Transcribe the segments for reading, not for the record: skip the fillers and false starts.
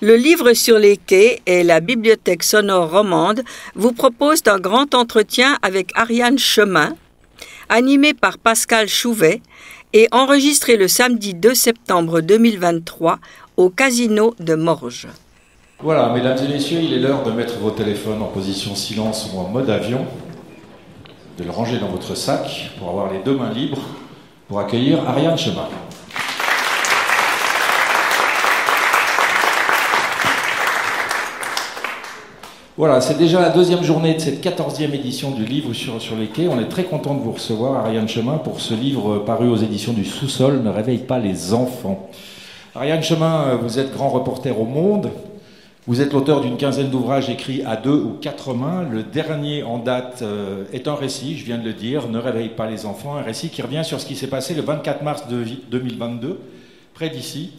Le livre sur les quais et la bibliothèque sonore romande vous proposent un grand entretien avec Ariane Chemin, animé par Pascal Chouvet et enregistré le samedi 2 septembre 2023 au Casino de Morges. Voilà, mesdames et messieurs, il est l'heure de mettre vos téléphones en position silence ou en mode avion, de le ranger dans votre sac pour avoir les deux mains libres pour accueillir Ariane Chemin. Voilà, c'est déjà la deuxième journée de cette 14e édition du livre sur les quais. On est très content de vous recevoir, Ariane Chemin, pour ce livre paru aux éditions du Sous-sol, Ne réveille pas les enfants. Ariane Chemin, vous êtes grand reporter au Monde. Vous êtes l'auteur d'une quinzaine d'ouvrages écrits à 2 ou 4 mains. Le dernier en date est un récit, je viens de le dire, Ne réveille pas les enfants, un récit qui revient sur ce qui s'est passé le 24 mars 2022, près d'ici,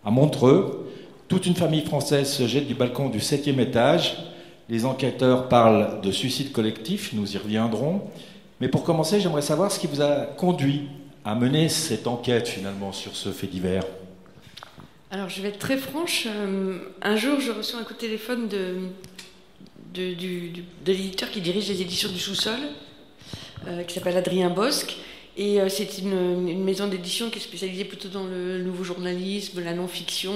à Montreux. Toute une famille française se jette du balcon du 7e étage. Les enquêteurs parlent de suicide collectif, nous y reviendrons. Mais pour commencer, j'aimerais savoir ce qui vous a conduit à mener cette enquête finalement sur ce fait divers. Alors je vais être très franche, un jour je reçois un coup de téléphone de l'éditeur qui dirige les éditions du Sous-sol, qui s'appelle Adrien Bosc, et c'est une maison d'édition qui est spécialisée plutôt dans le nouveau journalisme, la non-fiction.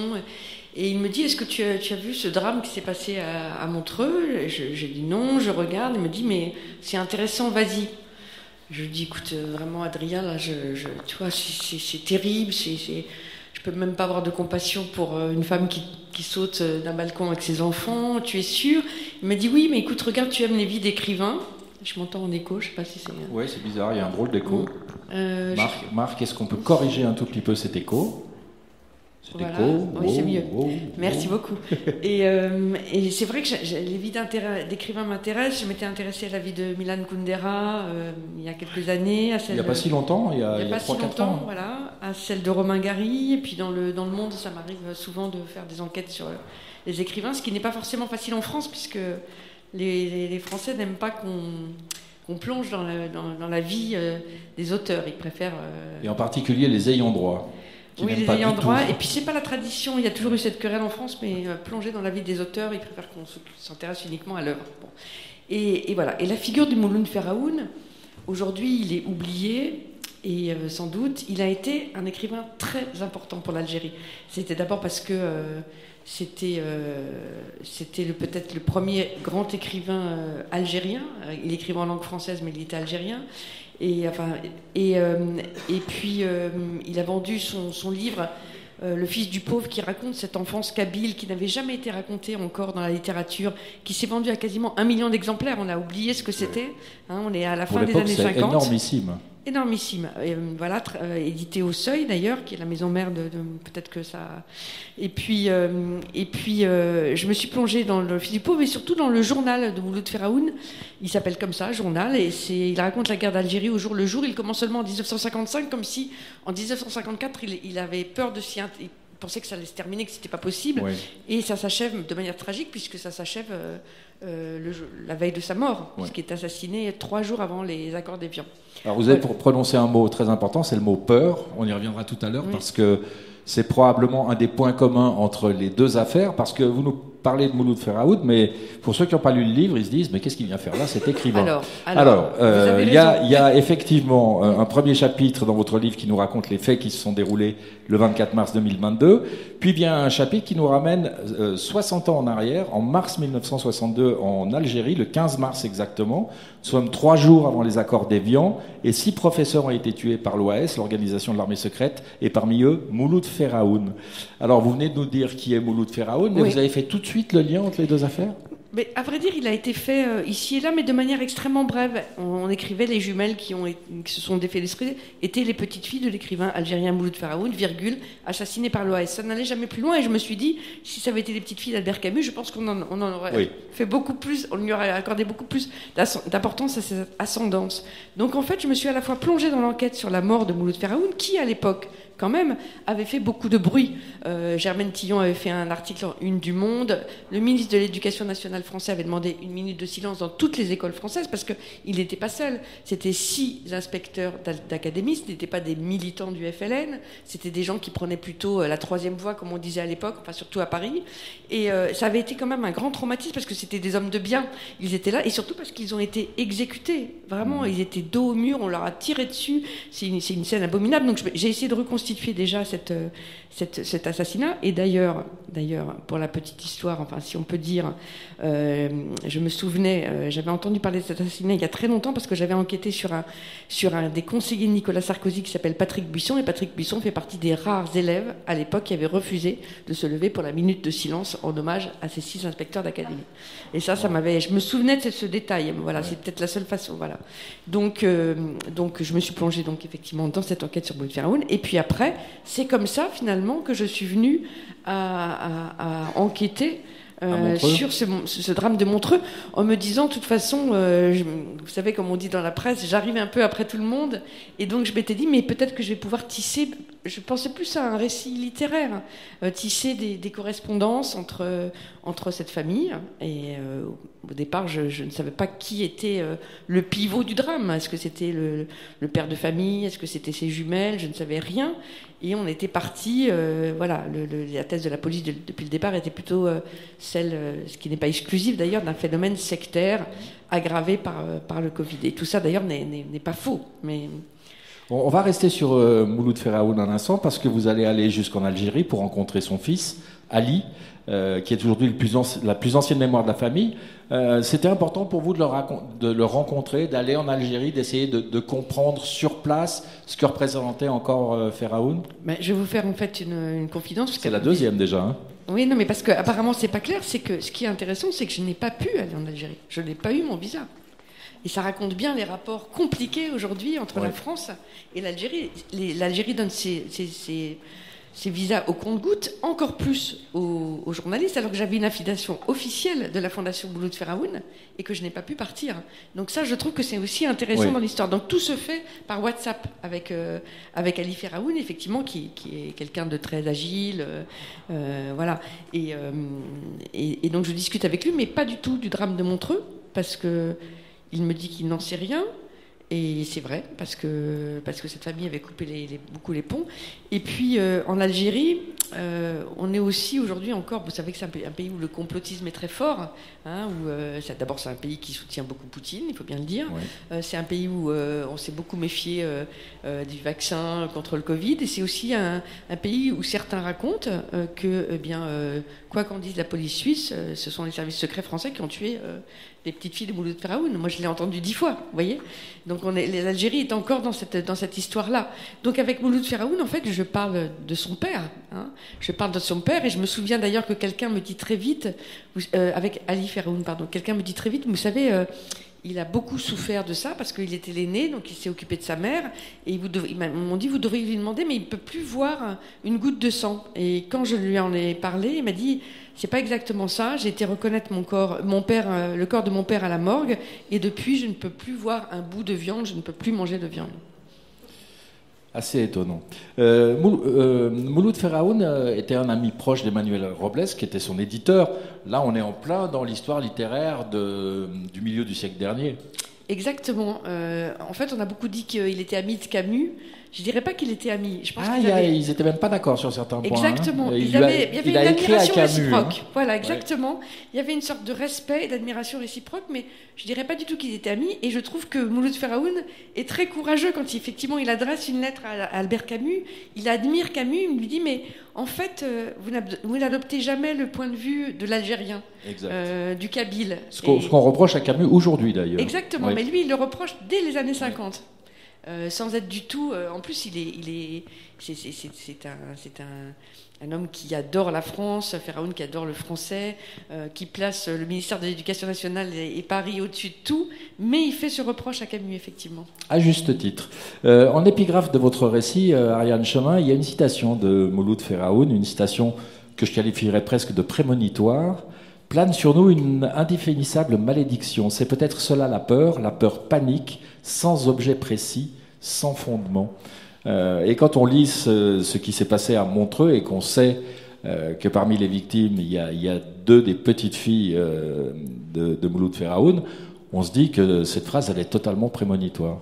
Et il me dit, est-ce que tu as vu ce drame qui s'est passé à Montreux ? J'ai dit non, je regarde. Il me dit, mais c'est intéressant, vas-y. Je lui dis, écoute, vraiment, Adrien, là, tu vois, c'est terrible. Je peux même pas avoir de compassion pour une femme qui saute d'un balcon avec ses enfants. Tu es sûr ? Il me dit, oui, mais écoute, regarde, tu aimes les vies d'écrivains. Je m'entends en écho, je sais pas si c'est... Oui, c'est bizarre, il y a un drôle d'écho. Marc, est-ce qu'on peut corriger un tout petit peu cet écho ? Voilà, oui, c'est mieux. Merci beaucoup. Et c'est vrai que les vies d'écrivains m'intéressent. Je m'étais intéressée à la vie de Milan Kundera il y a quelques années. Il n'y a pas si longtemps, il y a 3-4 ans. Voilà, à celle de Romain Gary. Et puis dans le monde, ça m'arrive souvent de faire des enquêtes sur les écrivains, ce qui n'est pas forcément facile en France, puisque les Français n'aiment pas qu'on plonge dans la vie des auteurs. Ils préfèrent... Et en particulier les ayants droit. Oui, les ayants droit. Et puis, c'est pas la tradition. Il y a toujours eu cette querelle en France, mais plonger dans la vie des auteurs, ils préfèrent qu'on s'intéresse uniquement à l'œuvre. Bon. Et voilà. Et la figure du Mouloud Feraoun, aujourd'hui, il est oublié. Et sans doute, il a été un écrivain très important pour l'Algérie. C'était d'abord parce que c'était peut-être le premier grand écrivain algérien. Il écrivait en langue française, mais il était algérien. Et puis il a vendu son livre Le fils du pauvre, qui raconte cette enfance kabyle qui n'avait jamais été racontée encore dans la littérature, qui s'est vendu à quasiment 1 million d'exemplaires. On a oublié ce que c'était. Hein, on est à la fin des années 50. C'est énormissime. Énormissime. Voilà, édité au Seuil d'ailleurs, qui est la maison mère de peut-être que ça. Et puis, je me suis plongée dans Le fils du pauvre, mais surtout dans le journal de Mouloud Feraoun. Il s'appelle comme ça, journal, et il raconte la guerre d'Algérie au jour le jour. Il commence seulement en 1955, comme si en 1954 il avait peur de s'y. Il pensait que ça allait se terminer, que c'était pas possible, oui. Et ça s'achève de manière tragique, puisque ça s'achève la veille de sa mort, oui. Puisqu'il est assassiné 3 jours avant les accords d'Évian. Alors vous avez prononcé un mot très important, c'est le mot peur. On y reviendra tout à l'heure, oui. Parce que c'est probablement un des points communs entre les deux affaires, parce que vous nous parlez de Mouloud Feraoun, mais pour ceux qui n'ont pas lu le livre, ils se disent mais qu'est-ce qu'il vient faire là, cet écrivain? Alors, il y a effectivement un premier chapitre dans votre livre qui nous raconte les faits qui se sont déroulés le 24 mars 2022, puis vient un chapitre qui nous ramène 60 ans en arrière, en mars 1962 en Algérie, le 15 mars exactement. Nous sommes 3 jours avant les accords d'Évian, et 6 professeurs ont été tués par l'OAS, l'organisation de l'armée secrète, et parmi eux Mouloud Feraoun. Alors vous venez de nous dire qui est Mouloud Feraoun, mais oui. Vous avez fait tout de suite le lien entre les deux affaires? Mais à vrai dire, il a été fait ici et là, mais de manière extrêmement brève. On écrivait les jumelles qui se sont défenestrées étaient les petites filles de l'écrivain algérien Mouloud Feraoun, assassinées par l'OAS. Ça n'allait jamais plus loin, et je me suis dit, si ça avait été les petites filles d'Albert Camus, je pense qu'on en aurait fait beaucoup plus, on lui aurait accordé beaucoup plus d'importance à cette ascendance. Donc en fait, je me suis à la fois plongée dans l'enquête sur la mort de Mouloud Feraoun, qui à l'époque quand même, avait fait beaucoup de bruit. Germaine Tillon avait fait un article en une du Monde. Le ministre de l'Éducation nationale français avait demandé 1 minute de silence dans toutes les écoles françaises parce qu'il n'était pas seul. C'était 6 inspecteurs d'académie, ce n'étaient pas des militants du FLN, c'était des gens qui prenaient plutôt la 3e voie, comme on disait à l'époque, enfin surtout à Paris. Et ça avait été quand même un grand traumatisme parce que c'était des hommes de bien. Ils étaient là et surtout parce qu'ils ont été exécutés. Vraiment, ils étaient dos au mur, on leur a tiré dessus. C'est une scène abominable. Donc j'ai essayé de reconstituer déjà cet assassinat. Et d'ailleurs, pour la petite histoire, enfin si on peut dire, je me souvenais, j'avais entendu parler de cet assassinat il y a très longtemps parce que j'avais enquêté sur un des conseillers de Nicolas Sarkozy qui s'appelle Patrick Buisson. Et Patrick Buisson fait partie des rares élèves à l'époque qui avaient refusé de se lever pour la minute de silence en hommage à ces 6 inspecteurs d'académie. Et ça m'avait, je me souvenais de ce détail. Voilà, c'est peut-être la seule façon. Voilà. Donc je me suis plongée donc effectivement dans cette enquête sur Mouloud Feraoun. Et puis après, c'est comme ça finalement que je suis venue à enquêter sur ce drame de Montreux, en me disant, de toute façon, vous savez, comme on dit dans la presse, j'arrive un peu après tout le monde, et donc je m'étais dit, mais peut-être que je vais pouvoir tisser, je pensais plus à un récit littéraire, tisser des correspondances entre cette famille, et au départ, je ne savais pas qui était le pivot du drame. Est-ce que c'était le père de famille? Est-ce que c'était ses jumelles? Je ne savais rien. Et on était parti, voilà, la thèse de la police depuis le départ était plutôt celle, ce qui n'est pas exclusif d'ailleurs, d'un phénomène sectaire aggravé par le Covid. Et tout ça d'ailleurs n'est pas faux. Mais... On va rester sur Mouloud Feraoun un instant parce que vous allez aller jusqu'en Algérie pour rencontrer son fils, Ali, qui est aujourd'hui la plus ancienne mémoire de la famille. C'était important pour vous de le rencontrer, d'aller en Algérie, d'essayer de comprendre sur place ce que représentait encore Feraoun? Je vais vous faire en fait une confidence. C'est la 2e déjà. Hein. Oui, non, mais parce qu'apparemment c'est pas clair. C'est que ce qui est intéressant, c'est que je n'ai pas pu aller en Algérie. Je n'ai pas eu mon visa. Et ça raconte bien les rapports compliqués aujourd'hui entre la France et l'Algérie. L'Algérie donne ses visas au compte-gouttes, encore plus aux journalistes, alors que j'avais une invitation officielle de la Fondation Mouloud Feraoun et que je n'ai pas pu partir. Donc ça, je trouve que c'est aussi intéressant dans l'histoire. Donc tout se fait par WhatsApp avec Ali Feraoun, effectivement, qui est quelqu'un de très agile, voilà. Et donc je discute avec lui, mais pas du tout du drame de Montreux, parce que il me dit qu'il n'en sait rien. Et c'est vrai, parce que cette famille avait coupé beaucoup les ponts. Et puis, en Algérie, on est aussi aujourd'hui encore... Vous savez que c'est un pays où le complotisme est très fort. Hein, d'abord, c'est un pays qui soutient beaucoup Poutine, il faut bien le dire. Ouais. C'est un pays où on s'est beaucoup méfié du vaccin contre le Covid. Et c'est aussi un pays où certains racontent que, quoi qu'en dise la police suisse, ce sont les services secrets français qui ont tué... les petites filles de Mouloud Feraoun. Moi, je l'ai entendu 10 fois, vous voyez. Donc, l'Algérie est encore dans cette histoire-là. Donc, avec Mouloud Feraoun, en fait, je parle de son père. Hein. Je parle de son père, et je me souviens d'ailleurs que quelqu'un me dit très vite, avec Ali Feraoun, pardon, quelqu'un me dit très vite, vous savez, il a beaucoup souffert de ça, parce qu'il était l'aîné, donc il s'est occupé de sa mère, et ils m'ont dit, vous devriez lui demander, mais il ne peut plus voir une goutte de sang. Et quand je lui en ai parlé, il m'a dit... C'est pas exactement ça. J'ai été reconnaître le corps de mon père à la morgue, et depuis, je ne peux plus voir un bout de viande, je ne peux plus manger de viande. Assez étonnant. Mouloud Feraoun était un ami proche d'Emmanuel Robles, qui était son éditeur. Là, on est en plein dans l'histoire littéraire du milieu du siècle dernier. Exactement. En fait, on a beaucoup dit qu'il était ami de Camus. Je dirais pas qu'il était ami. Je pense ils étaient même pas d'accord sur certains points. Exactement. Hein. Il y avait une admiration réciproque. Hein. Voilà, exactement. Ouais. Il y avait une sorte de respect et d'admiration réciproque, mais je dirais pas du tout qu'ils étaient amis. Et je trouve que Mouloud Feraoun est très courageux quand effectivement il adresse une lettre à Albert Camus. Il admire Camus. Il lui dit, mais en fait, vous n'adoptez jamais le point de vue de l'Algérien, du Kabyle. Ce qu'on reproche à Camus aujourd'hui d'ailleurs. Exactement. Oui. Mais lui, il le reproche dès les années 50. Sans être du tout... en plus, c'est un homme qui adore la France, Feraoun qui adore le français, qui place le ministère de l'Éducation nationale et Paris au-dessus de tout, mais il fait ce reproche à Camus, effectivement. À juste titre. En épigraphe de votre récit, Ariane Chemin, il y a une citation de Mouloud Feraoun, une citation que je qualifierais presque de prémonitoire. « Plane sur nous une indéfinissable malédiction. C'est peut-être cela la peur panique, sans objet précis, sans fondement. » Et quand on lit ce qui s'est passé à Montreux et qu'on sait que parmi les victimes, il y a 2 des petites filles de Mouloud Feraoun, on se dit que cette phrase, elle est totalement prémonitoire.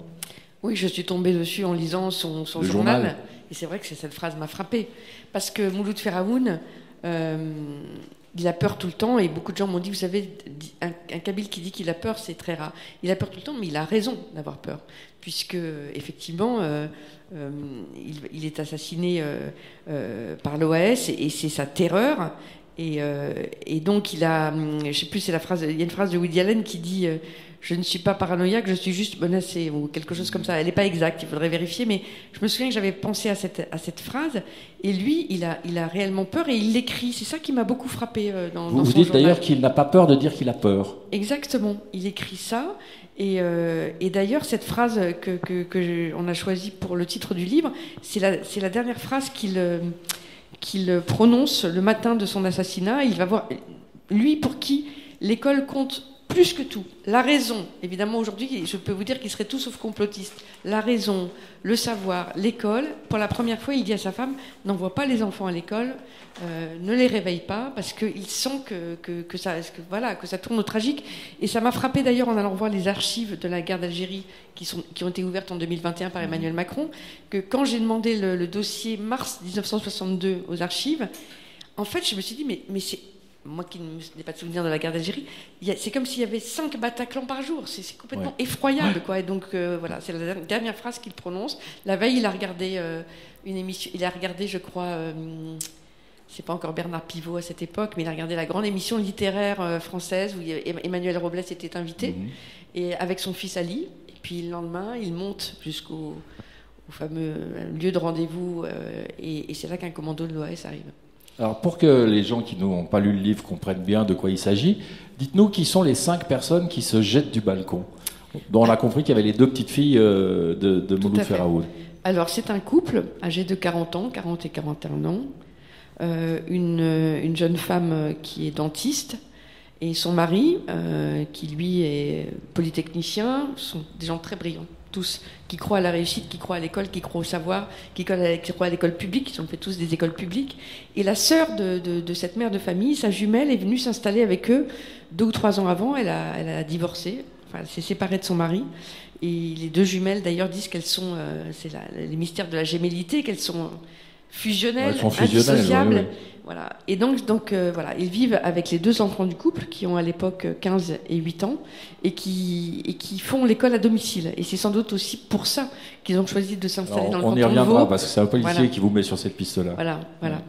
Oui, je suis tombée dessus en lisant son journal. Et c'est vrai que cette phrase m'a frappée. Parce que Mouloud Feraoun, il a peur tout le temps. Et beaucoup de gens m'ont dit, vous savez, un Kabyle qui dit qu'il a peur, c'est très rare. Il a peur tout le temps, mais il a raison d'avoir peur. Puisque, effectivement, il est assassiné par l'OAS et c'est sa terreur. Et donc, je ne sais plus, il y a une phrase de Woody Allen qui dit je ne suis pas paranoïaque, je suis juste menacé, ou quelque chose comme ça. Elle n'est pas exacte, il faudrait vérifier, mais je me souviens que j'avais pensé à cette phrase, et lui, il a réellement peur, et il l'écrit. C'est ça qui m'a beaucoup frappé dans son journal. Vous dites d'ailleurs qu'il n'a pas peur de dire qu'il a peur. Exactement, il écrit ça, et d'ailleurs, cette phrase on a choisie pour le titre du livre, c'est la dernière phrase qu'il prononce le matin de son assassinat. Il va voir, lui pour qui l'école compte plus que tout. La raison, évidemment aujourd'hui, je peux vous dire qu'il serait tout sauf complotiste. La raison, le savoir, l'école. Pour la première fois, il dit à sa femme, n'envoie pas les enfants à l'école, ne les réveille pas, parce qu'il sent que ça tourne au tragique. Et ça m'a frappé d'ailleurs en allant voir les archives de la guerre d'Algérie qui ont été ouvertes en 2021 par Emmanuel Macron, que quand j'ai demandé le dossier mars 1962 aux archives, en fait, je me suis dit, mais c'est... Moi qui n'ai pas de souvenir de la guerre d'Algérie, c'est comme s'il y avait 5 Bataclans par jour. C'est complètement effroyable, quoi. Et donc, voilà, c'est la dernière phrase qu'il prononce. La veille, il a regardé une émission. Il a regardé, je crois, c'est pas encore Bernard Pivot à cette époque, mais il a regardé la grande émission littéraire française où Emmanuel Robles était invité, et avec son fils Ali. Et puis le lendemain, il monte jusqu'au fameux lieu de rendez-vous, et c'est là qu'un commando de l'OAS arrive. Alors, pour que les gens qui n'ont pas lu le livre comprennent bien de quoi il s'agit, dites-nous qui sont les 5 personnes qui se jettent du balcon, dont on a compris qu'il y avait les 2 petites filles de Mouloud Feraoun. Alors, c'est un couple âgé de 40 ans, 40 et 41 ans, une jeune femme qui est dentiste, et son mari, qui lui est polytechnicien, sont des gens très brillants. Tous, qui croient à la réussite, qui croient à l'école, qui croient au savoir, qui croient à l'école publique, ils ont fait tous des écoles publiques. Et la sœur de cette mère de famille, sa jumelle, est venue s'installer avec eux 2 ou 3 ans avant. Elle a divorcé, enfin, elle s'est séparée de son mari. Et les 2 jumelles, d'ailleurs, disent qu'elles sont, c'est les mystères de la gémellité, qu'elles sont fusionnelles, indissociables. Oui. Voilà. Et donc voilà, ils vivent avec les 2 enfants du couple qui ont à l'époque 15 et 8 ans et qui font l'école à domicile. Et c'est sans doute aussi pour ça qu'ils ont choisi de s'installer dans le canton de Vaud. On y reviendra parce que c'est un policier qui vous met sur cette piste-là. Voilà.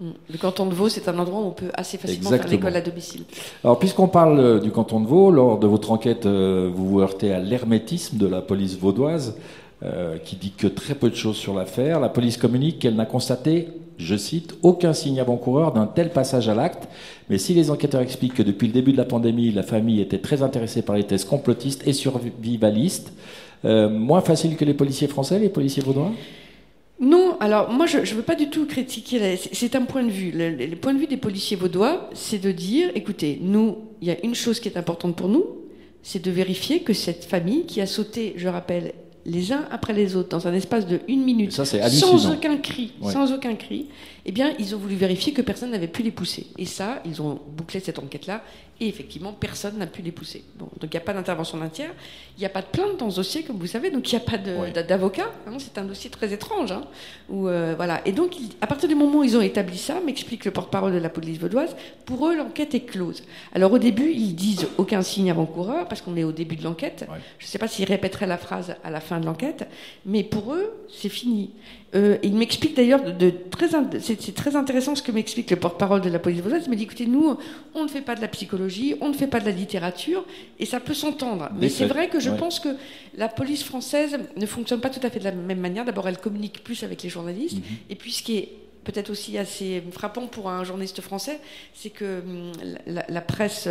Le canton de Vaud, c'est un endroit où on peut assez facilement faire l'école à domicile. Alors, puisqu'on parle du canton de Vaud, lors de votre enquête, vous vous heurtez à l'hermétisme de la police vaudoise, qui dit que très peu de choses sur l'affaire. La police communique qu'elle n'a constaté, je cite, aucun signe avant-coureur d'un tel passage à l'acte. Mais si les enquêteurs expliquent que depuis le début de la pandémie, la famille était très intéressée par les thèses complotistes et survivalistes, moins facile que les policiers français, les policiers vaudois ? Non, alors moi je ne veux pas du tout critiquer, c'est un point de vue. Le point de vue des policiers vaudois, c'est de dire, écoutez, nous, il y a une chose qui est importante pour nous, c'est de vérifier que cette famille qui a sauté, je rappelle, les uns après les autres, dans un espace de 1 minute, ça, sans aucun cri, eh bien, ils ont voulu vérifier que personne n'avait pu les pousser. Et ça, ils ont bouclé cette enquête-là, et effectivement, personne n'a pu les pousser. Bon, donc, il n'y a pas d'intervention d'un tiers, il n'y a pas de plainte dans ce dossier, comme vous savez, donc il n'y a pas d'avocat. Hein, c'est un dossier très étrange. Hein, voilà. Et donc, à partir du moment où ils ont établi ça, m'explique le porte-parole de la police vaudoise, pour eux, l'enquête est close. Alors, au début, ils disent aucun signe avant-coureur, parce qu'on est au début de l'enquête. Ouais. Je ne sais pas s'ils répéteraient la phrase à la fin de l'enquête, mais pour eux, c'est fini. Il m'explique d'ailleurs, c'est très intéressant ce que m'explique le porte-parole de la police vaudoise. Il me dit, écoutez, nous, on ne fait pas de la psychologie, on ne fait pas de la littérature, et ça peut s'entendre. Mais c'est vrai que je pense que la police française ne fonctionne pas tout à fait de la même manière. D'abord, elle communique plus avec les journalistes, et puis ce qui est peut-être aussi assez frappant pour un journaliste français, c'est que la presse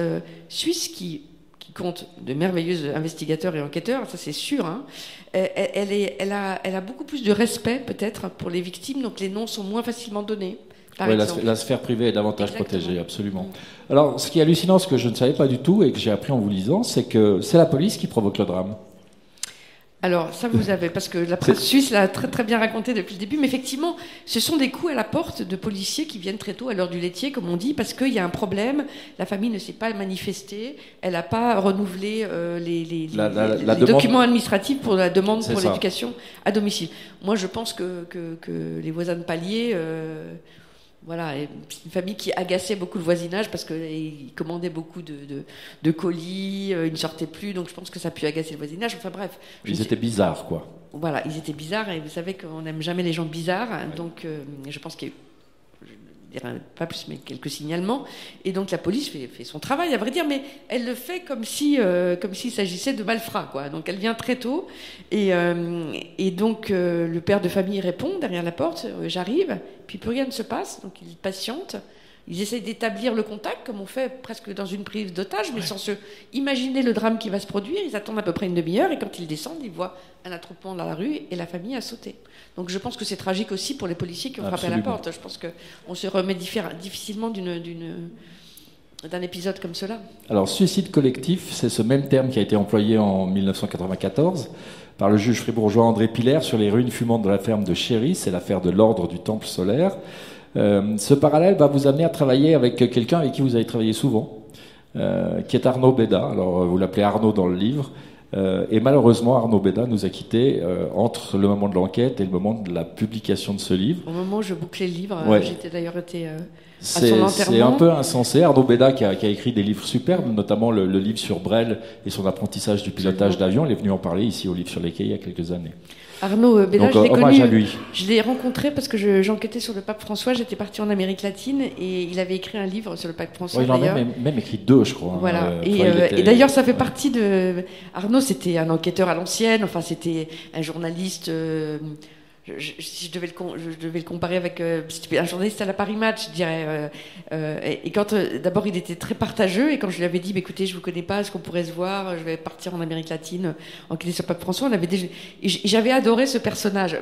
suisse, qui compte de merveilleux investigateurs et enquêteurs, ça c'est sûr, hein. Elle a beaucoup plus de respect peut-être pour les victimes, donc les noms sont moins facilement donnés. La sphère privée est davantage protégée, absolument. Alors, ce qui est hallucinant, ce que je ne savais pas du tout et que j'ai appris en vous lisant, c'est que c'est la police qui provoque le drame. Alors, ça vous avez, parce que la presse suisse l'a très, très bien raconté depuis le début, mais effectivement, ce sont des coups à la porte de policiers qui viennent très tôt à l'heure du laitier, comme on dit, parce qu'il y a un problème, la famille ne s'est pas manifestée, elle n'a pas renouvelé les documents administratifs pour la demande pour l'éducation à domicile. Moi, je pense que les voisins de palier... Voilà, c'est une famille qui agaçait beaucoup le voisinage parce qu'ils commandaient beaucoup de colis, ils ne sortaient plus, donc je pense que ça a pu agacer le voisinage. Enfin bref. Ils étaient bizarres, quoi. Voilà, ils étaient bizarres et vous savez qu'on n'aime jamais les gens bizarres, donc je pense qu'il y a eu, je dirais pas plus, mais quelques signalements. Et donc la police fait son travail, à vrai dire, mais elle le fait comme s'il s'agissait de malfrats, quoi. Donc elle vient très tôt et donc le père de famille répond derrière la porte, j'arrive, puis plus rien ne se passe, donc il patiente. Ils essayent d'établir le contact, comme on fait presque dans une prise d'otage, mais sans se imaginer le drame qui va se produire. Ils attendent à peu près une demi-heure, et quand ils descendent, ils voient un attroupement dans la rue, et la famille a sauté. Donc je pense que c'est tragique aussi pour les policiers qui ont frappé à la porte. Je pense qu'on se remet difficilement d'un épisode comme cela. Alors, suicide collectif, c'est ce même terme qui a été employé en 1994 par le juge fribourgeois André Piller sur les ruines fumantes de la ferme de Chéry. C'est l'affaire de l'ordre du Temple solaire. Ce parallèle va vous amener à travailler avec quelqu'un avec qui vous avez travaillé souvent, qui est Arnaud Béda. Alors, vous l'appelez Arnaud dans le livre. Et malheureusement, Arnaud Béda nous a quittés entre le moment de l'enquête et le moment de la publication de ce livre. Au moment où je bouclais le livre, j'étais d'ailleurs été à son enterrement. C'est un peu insensé. Arnaud Béda qui a écrit des livres superbes, notamment le livre sur Brel et son apprentissage du pilotage d'avion. Il est venu en parler ici au livre sur les quais il y a quelques années. Arnaud Béda, je l'ai connu, je l'ai rencontré parce que j'enquêtais sur le pape François, j'étais partie en Amérique latine et il avait écrit un livre sur le pape François. Il en a même écrit 2, je crois. Voilà. Et d'ailleurs, ça fait partie de... Arnaud, c'était un enquêteur à l'ancienne, enfin c'était un journaliste... si je devais le comparer avec un journaliste à la Paris Match, je dirais. Et quand d'abord il était très partageux et quand je lui avais dit, écoutez, je vous connais pas, est-ce qu'on pourrait se voir, je vais partir en Amérique latine, enquêter sur Pape François, j'avais adoré ce personnage.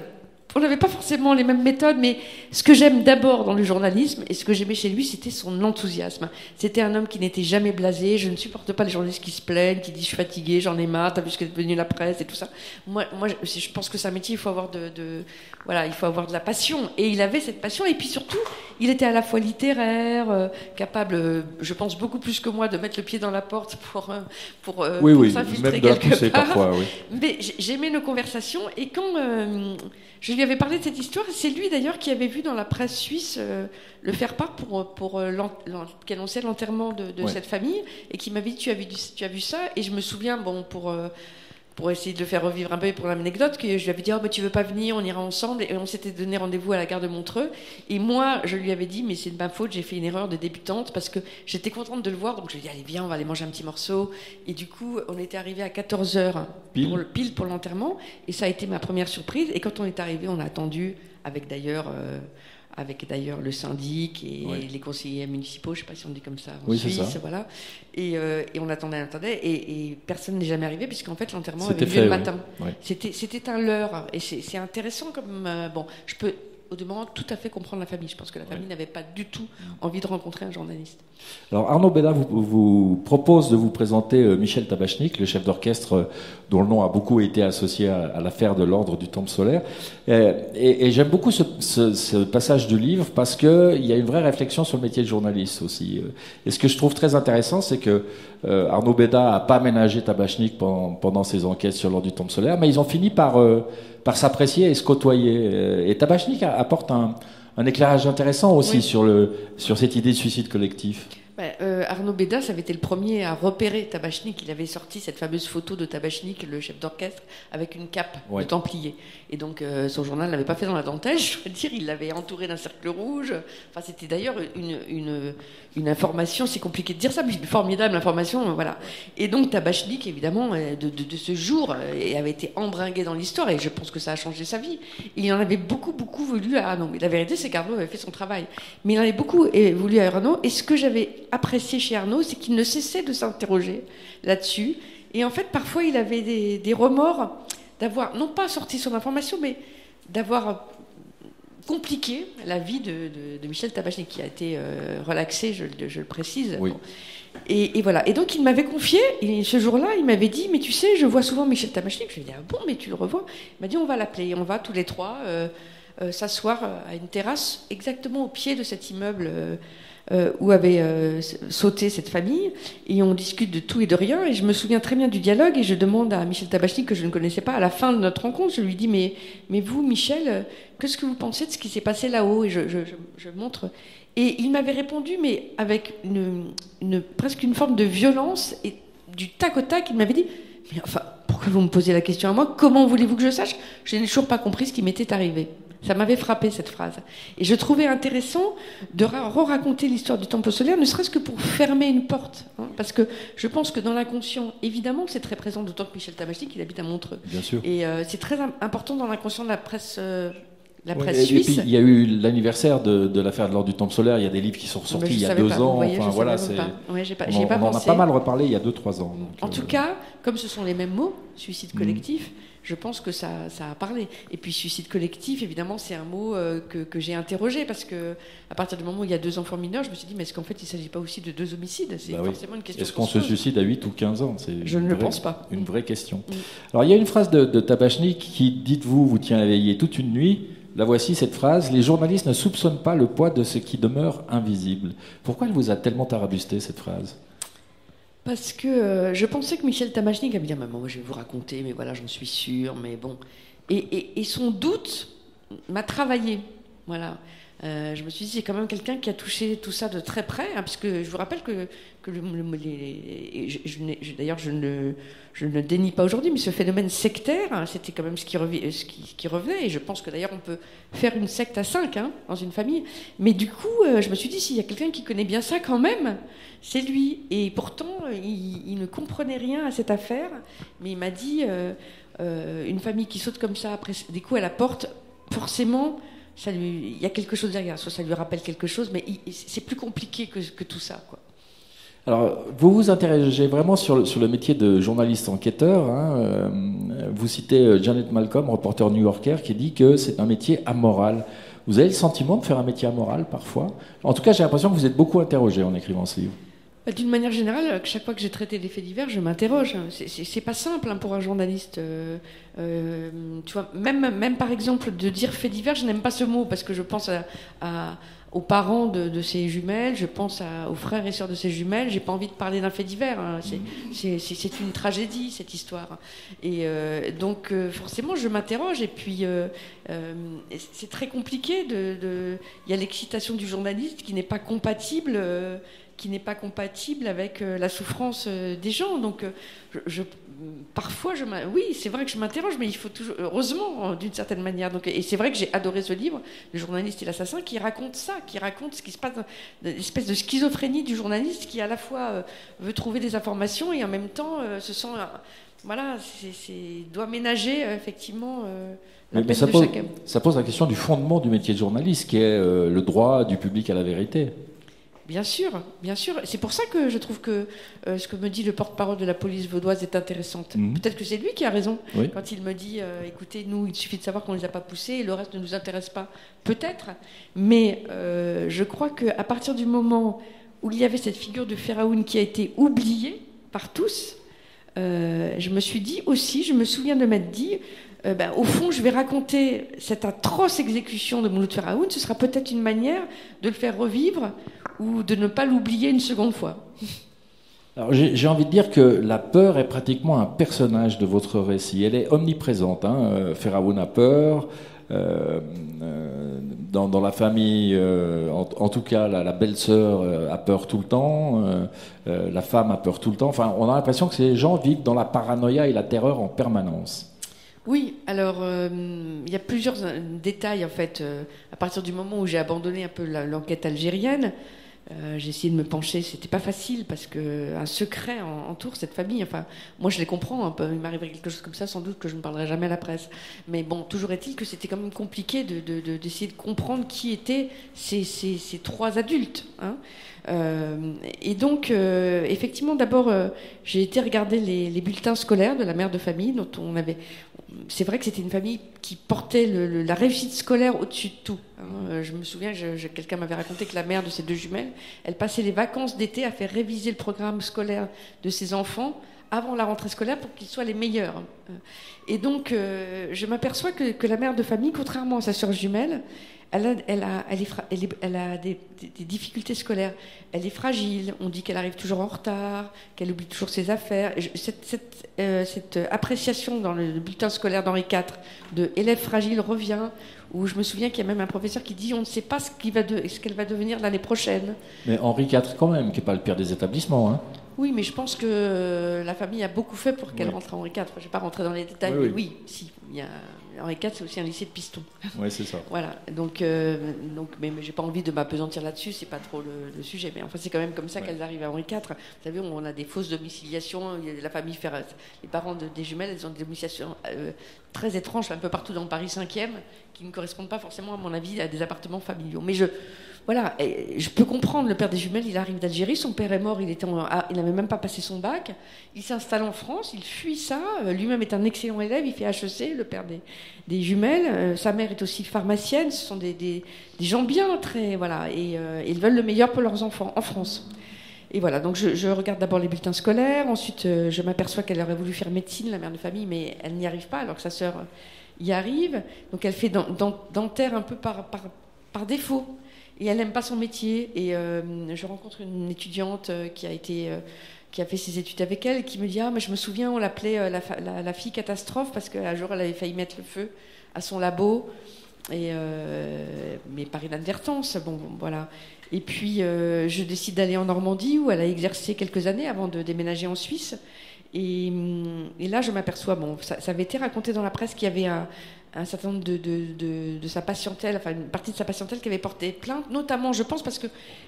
On n'avait pas forcément les mêmes méthodes, mais ce que j'aime d'abord dans le journalisme et ce que j'aimais chez lui, c'était son enthousiasme. C'était un homme qui n'était jamais blasé. Je ne supporte pas les journalistes qui se plaignent, qui disent je suis fatigué, j'en ai marre, t'as vu ce qu'est devenu la presse et tout ça. Moi, je pense que c'est un métier, il faut avoir il faut avoir de la passion. Et il avait cette passion. Et puis surtout, il était à la fois littéraire, capable, je pense beaucoup plus que moi, de mettre le pied dans la porte pour s'infiltrer même de la quelque pousser part. Parfois, oui. Mais j'aimais nos conversations et quand je lui avais parlé de cette histoire, c'est lui d'ailleurs qui avait vu dans la presse suisse le faire part qui annonçait l'enterrement de cette famille et qui m'avait dit tu as vu ça, et je me souviens pour essayer de le faire revivre un peu et pour l'anecdote, que je lui avais dit tu veux pas venir, on ira ensemble, et on s'était donné rendez-vous à la gare de Montreux, et moi je lui avais dit mais c'est de ma faute, j'ai fait une erreur de débutante parce que j'étais contente de le voir, donc je lui ai dit allez viens, on va aller manger un petit morceau, et du coup on était arrivé à 14h pile pour l'enterrement, et ça a été ma première surprise. Et quand on est arrivé, on a attendu avec d'ailleurs le syndic et les conseillers municipaux, je ne sais pas si on dit comme ça en Suisse, voilà. Et on attendait, et personne n'est jamais arrivé, puisqu'en fait l'enterrement avait lieu le matin. Ouais. C'était un leurre, et c'est intéressant comme... je peux au demeurant tout à fait comprendre la famille. Je pense que la famille n'avait pas du tout envie de rencontrer un journaliste. Alors Arnaud Béda vous propose de vous présenter Michel Tabachnik, le chef d'orchestre dont le nom a beaucoup été associé à l'affaire de l'ordre du Temple solaire. Et j'aime beaucoup ce passage du livre parce qu'il y a une vraie réflexion sur le métier de journaliste aussi. Et ce que je trouve très intéressant, c'est que Arnaud Béda n'a pas ménagé Tabachnik pendant ses enquêtes sur l'ordre du Temple solaire, mais ils ont fini par s'apprécier et se côtoyer. Et Tabachnik apporte un éclairage intéressant aussi sur cette idée de suicide collectif. Arnaud Béda, ça avait été le premier à repérer Tabachnik. Il avait sorti cette fameuse photo de Tabachnik, le chef d'orchestre, avec une cape de templier. Et donc son journal ne l'avait pas fait dans la dentelle, je veux dire, il l'avait entouré d'un cercle rouge. Enfin, c'était d'ailleurs une information, c'est compliqué de dire ça, mais une formidable information, voilà. Et donc Tabachnik, évidemment, de ce jour, avait été embringué dans l'histoire, et je pense que ça a changé sa vie. Il en avait beaucoup voulu à Arnaud. Mais la vérité, c'est qu'Arnaud avait fait son travail. Mais il en avait beaucoup voulu à Arnaud, et ce que j'avais apprécié chez Arnaud, c'est qu'il ne cessait de s'interroger là-dessus. Et en fait, parfois, il avait des remords d'avoir, non pas sorti son information, mais d'avoir compliqué la vie de Michel Tabachnik, qui a été relaxé, je le précise. Oui. Bon. Et voilà. Et donc il m'avait confié, et ce jour-là, il m'avait dit, mais tu sais, je vois souvent Michel Tabachnik. Je lui ai dit, ah bon, mais tu le revois? Il m'a dit, on va l'appeler. On va tous les trois s'asseoir à une terrasse, exactement au pied de cet immeuble où avait sauté cette famille, et on discute de tout et de rien. Et je me souviens très bien du dialogue, et je demande à Michel Tabachnik, que je ne connaissais pas, à la fin de notre rencontre, je lui dis, mais vous, Michel, qu'est-ce que vous pensez de ce qui s'est passé là-haut? Et je montre. Et il m'avait répondu, mais avec presque une forme de violence, et du tac au tac, il m'avait dit, mais enfin, pourquoi vous me posez la question à moi? Comment voulez-vous que je sache? Je n'ai toujours pas compris ce qui m'était arrivé. Ça m'avait frappé, cette phrase. Et je trouvais intéressant de raconter l'histoire du Temple solaire, ne serait-ce que pour fermer une porte. Hein, parce que je pense que dans l'inconscient, évidemment que c'est très présent, d'autant que Michel Tabachnik, il habite à Montreux. Bien sûr. Et c'est très important dans l'inconscient de la presse Et suisse. puis, il y a eu l'anniversaire de l'affaire de l'ordre du Temple solaire. Il y a des livres qui sont ressortis il y a 2 ans. Voyez, enfin, voilà, c'est... Ouais, j'y ai pas on en a pensé. pas mal reparlé il y a 2-3 ans. Donc, en tout cas, comme ce sont les mêmes mots, suicide collectif, je pense que ça a parlé. Et puis suicide collectif, évidemment, c'est un mot que j'ai interrogé, parce que à partir du moment où il y a 2 enfants mineurs, je me suis dit, mais est-ce qu'en fait il ne s'agit pas aussi de 2 homicides? C'est forcément une question. Est-ce qu'on se suicide à 8 ou 15 ans? Je ne le pense pas. Une vraie question. Alors il y a une phrase de Tabachnik qui, dites-vous, vous tient à veiller toute une nuit. La voici, cette phrase: les journalistes ne soupçonnent pas le poids de ce qui demeure invisible. Pourquoi elle vous a tellement tarabusté, cette phrase? Parce que je pensais que Michel Tabachnik avait dit, maman, moi je vais vous raconter, mais voilà, j'en suis sûre, mais bon. Et son doute m'a travaillé. Voilà. Je me suis dit, c'est quand même quelqu'un qui a touché tout ça de très près, hein, puisque je vous rappelle que d'ailleurs, je ne dénie pas aujourd'hui, mais ce phénomène sectaire, hein, c'était quand même ce qui revenait, et je pense que d'ailleurs on peut faire une secte à 5 dans une famille. Mais du coup, je me suis dit, s'il y a quelqu'un qui connaît bien ça quand même, c'est lui. Et pourtant, il ne comprenait rien à cette affaire, mais il m'a dit, une famille qui saute comme ça après des coups à la porte, forcément... il y a quelque chose derrière, soit ça lui rappelle quelque chose, mais c'est plus compliqué que tout ça, quoi. Alors, vous vous interrogez vraiment sur le métier de journaliste enquêteur. Vous citez Janet Malcolm, reporter new-yorker, qui dit que c'est un métier amoral. Vous avez le sentiment de faire un métier amoral parfois? En tout cas, j'ai l'impression que vous êtes beaucoup interrogé en écrivant ce livre. D'une manière générale, chaque fois que j'ai traité des faits divers, je m'interroge. C'est pas simple pour un journaliste. Tu vois, même par exemple, de dire faits divers, je n'aime pas ce mot, parce que je pense aux parents de ces jumelles, je pense aux frères et sœurs de ces jumelles. J'ai pas envie de parler d'un fait divers. C'est une tragédie, cette histoire. Et donc, forcément, je m'interroge. Et puis, c'est très compliqué. Il y a l'excitation du journaliste qui n'est pas compatible. Avec la souffrance des gens. Donc, parfois, oui, c'est vrai que je m'interroge, mais il faut toujours, heureusement, d'une certaine manière. Donc, et c'est vrai que j'ai adoré ce livre, Le journaliste et l'assassin, qui raconte ça, qui raconte ce qui se passe, l'espèce de schizophrénie du journaliste qui, à la fois, veut trouver des informations et en même temps se sent, doit ménager effectivement la peine de chacun. Ça pose la question du fondement du métier de journaliste, qui est le droit du public à la vérité. Bien sûr, bien sûr. C'est pour ça que je trouve que ce que me dit le porte-parole de la police vaudoise est intéressante. Peut-être que c'est lui qui a raison, oui. Quand il me dit écoutez, nous, il suffit de savoir qu'on ne les a pas poussés et le reste ne nous intéresse pas. Peut-être, mais je crois qu'à partir du moment où il y avait cette figure de Pharaon qui a été oubliée par tous, je me suis dit aussi, je me souviens de m'être dit, au fond, je vais raconter cette atroce exécution de Mouloud Pharaon, ce sera peut-être une manière de le faire revivre ou de ne pas l'oublier une seconde fois. Alors, j'ai envie de dire que la peur est pratiquement un personnage de votre récit. Elle est omniprésente. Pharaon a peur. Dans la famille, en tout cas, la belle-sœur a peur tout le temps. La femme a peur tout le temps. Enfin, on a l'impression que ces gens vivent dans la paranoïa et la terreur en permanence. Oui, alors il y a plusieurs détails en fait. À partir du moment où j'ai abandonné un peu l'enquête algérienne, j'ai essayé de me pencher. C'était pas facile parce que un secret entoure cette famille. Enfin, moi je les comprends un peu. Il m'arriverait quelque chose comme ça, sans doute que je ne parlerai jamais à la presse. Mais bon, toujours est-il que c'était quand même compliqué d'essayer de comprendre qui étaient ces 3 adultes. Et donc, effectivement, d'abord, j'ai été regarder les bulletins scolaires de la mère de famille, dont on avait. C'est vrai que c'était une famille qui portait la réussite scolaire au-dessus de tout. Je me souviens, quelqu'un m'avait raconté que la mère de ces deux jumelles, elle passait les vacances d'été à faire réviser le programme scolaire de ses enfants avant la rentrée scolaire pour qu'ils soient les meilleurs. Et donc, je m'aperçois que la mère de famille, contrairement à sa sœur jumelle, elle a des difficultés scolaires. Elle est fragile. On dit qu'elle arrive toujours en retard, qu'elle oublie toujours ses affaires. Cette appréciation dans le bulletin scolaire d'Henri IV de élève fragile revient. Où je me souviens qu'il y a même un professeur qui dit on ne sait pas ce qu'elle va devenir l'année prochaine. Mais Henri IV quand même, qui n'est pas le pire des établissements. Hein. Oui, mais je pense que la famille a beaucoup fait pour qu'elle rentre à Henri IV. Je ne vais pas rentrer dans les détails, mais oui, si. Henri IV, c'est aussi un lycée de pistons. Oui, c'est ça. Voilà. Donc, mais j'ai pas envie de m'apesantir là-dessus, c'est pas trop le sujet. Mais enfin, c'est quand même comme ça qu'elles arrivent à Henri IV. Vous savez, on a des fausses domiciliations. La famille les parents des jumelles, elles ont des domiciliations très étranges un peu partout dans Paris 5e, qui ne correspondent pas forcément, à mon avis, à des appartements familiaux. Mais voilà, je peux comprendre, le père des jumelles, il arrive d'Algérie, son père est mort, il n'avait même pas passé son bac, il s'installe en France, il fuit ça, lui-même est un excellent élève, il fait HEC, le père des jumelles, sa mère est aussi pharmacienne, ce sont des gens bien, très, voilà, et ils veulent le meilleur pour leurs enfants en France. Et voilà, donc je regarde d'abord les bulletins scolaires, ensuite je m'aperçois qu'elle aurait voulu faire médecine, la mère de famille, mais elle n'y arrive pas, alors que sa sœur y arrive, donc elle fait dentaire un peu par défaut. Et elle n'aime pas son métier. Et je rencontre une étudiante qui a fait ses études avec elle, et qui me dit mais je me souviens, on l'appelait la fille catastrophe parce qu'un jour elle avait failli mettre le feu à son labo, mais par inadvertance. Bon, voilà. Et puis je décide d'aller en Normandie où elle a exercé quelques années avant de déménager en Suisse. Et là, je m'aperçois, ça avait été raconté dans la presse qu'il y avait un certain nombre de sa patientèle, enfin une partie de sa patientèle qui avait porté plainte, notamment, je pense, parce que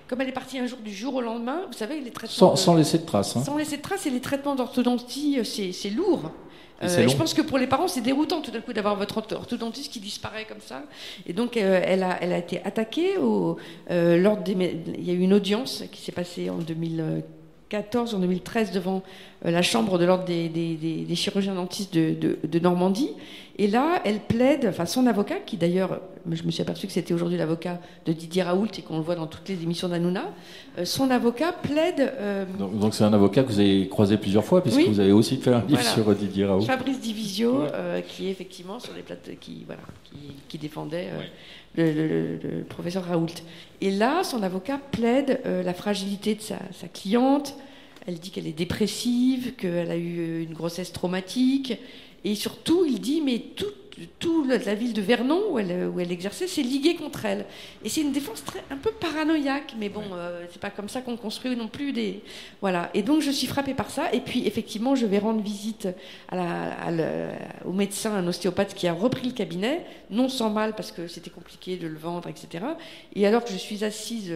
comme elle est partie du jour au lendemain, vous savez, les traitements... Sans laisser de traces. Hein. Sans laisser de traces, et les traitements d'orthodontie, c'est lourd. Je pense que pour les parents, c'est déroutant tout d'un coup d'avoir votre orthodontiste qui disparaît comme ça. Et donc, elle a été attaquée. Il y a eu une audience qui s'est passée en 2014, en 2013, devant la chambre de l'ordre des chirurgiens dentistes de Normandie. Et là, elle plaide, enfin son avocat, qui d'ailleurs, je me suis aperçue que c'était aujourd'hui l'avocat de Didier Raoult et qu'on le voit dans toutes les émissions d'Hanouna, son avocat plaide... Donc c'est un avocat que vous avez croisé plusieurs fois, puisque vous avez aussi fait un livre sur Didier Raoult. Fabrice Divisio, qui est effectivement sur les plateaux, qui défendait le professeur Raoult. Et là, son avocat plaide la fragilité de sa cliente. Elle dit qu'elle est dépressive, qu'elle a eu une grossesse traumatique. Et surtout, il dit, mais toute la ville de Vernon, où elle exerçait, s'est liguée contre elle. Et c'est une défense un peu paranoïaque, mais bon, c'est pas comme ça qu'on construit non plus des... Voilà. Et donc, je suis frappée par ça. Et puis, effectivement, je vais rendre visite au médecin, un ostéopathe qui a repris le cabinet, non sans mal, parce que c'était compliqué de le vendre, etc. Et alors que je suis assise...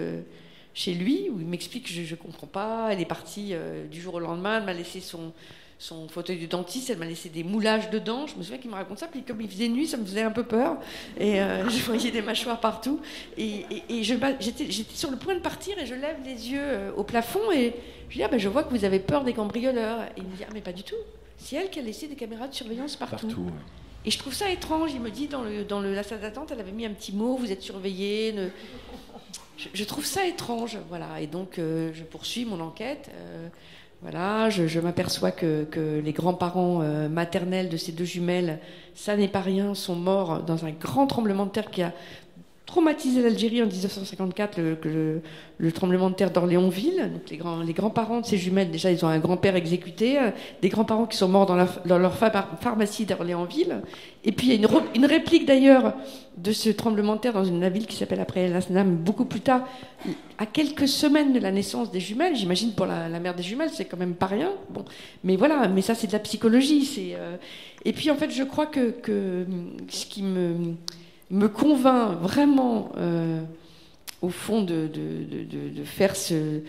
chez lui, où il m'explique que je ne comprends pas, elle est partie du jour au lendemain, elle m'a laissé son fauteuil de dentiste, elle m'a laissé des moulages de dents, je me souviens qu'il me raconte ça, puis comme il faisait nuit, ça me faisait un peu peur, et je voyais des mâchoires partout, et j'étais sur le point de partir, et je lève les yeux au plafond, et je dis, je vois que vous avez peur des cambrioleurs. Et il me dit, mais pas du tout, c'est elle qui a laissé des caméras de surveillance partout. Et je trouve ça étrange, il me dit, dans la salle d'attente, elle avait mis un petit mot, vous êtes surveillés, Je trouve ça étrange, voilà. Et donc je poursuis mon enquête. Voilà, je m'aperçois que les grands-parents maternels de ces deux jumelles, ça n'est pas rien, sont morts dans un grand tremblement de terre qui a traumatisé l'Algérie en 1954, le tremblement de terre d'Orléansville. Donc les grands-parents de ces jumelles, déjà, ils ont un grand-père exécuté, des grands-parents qui sont morts dans leur pharmacie d'Orléansville. Et puis il y a une réplique d'ailleurs de ce tremblement de terre dans une ville qui s'appelle après El Asnam, beaucoup plus tard, à quelques semaines de la naissance des jumelles. J'imagine pour la mère des jumelles, c'est quand même pas rien. Bon, mais voilà, mais ça c'est de la psychologie. Et puis en fait, je crois que ce qui me convainc vraiment au fond de faire ce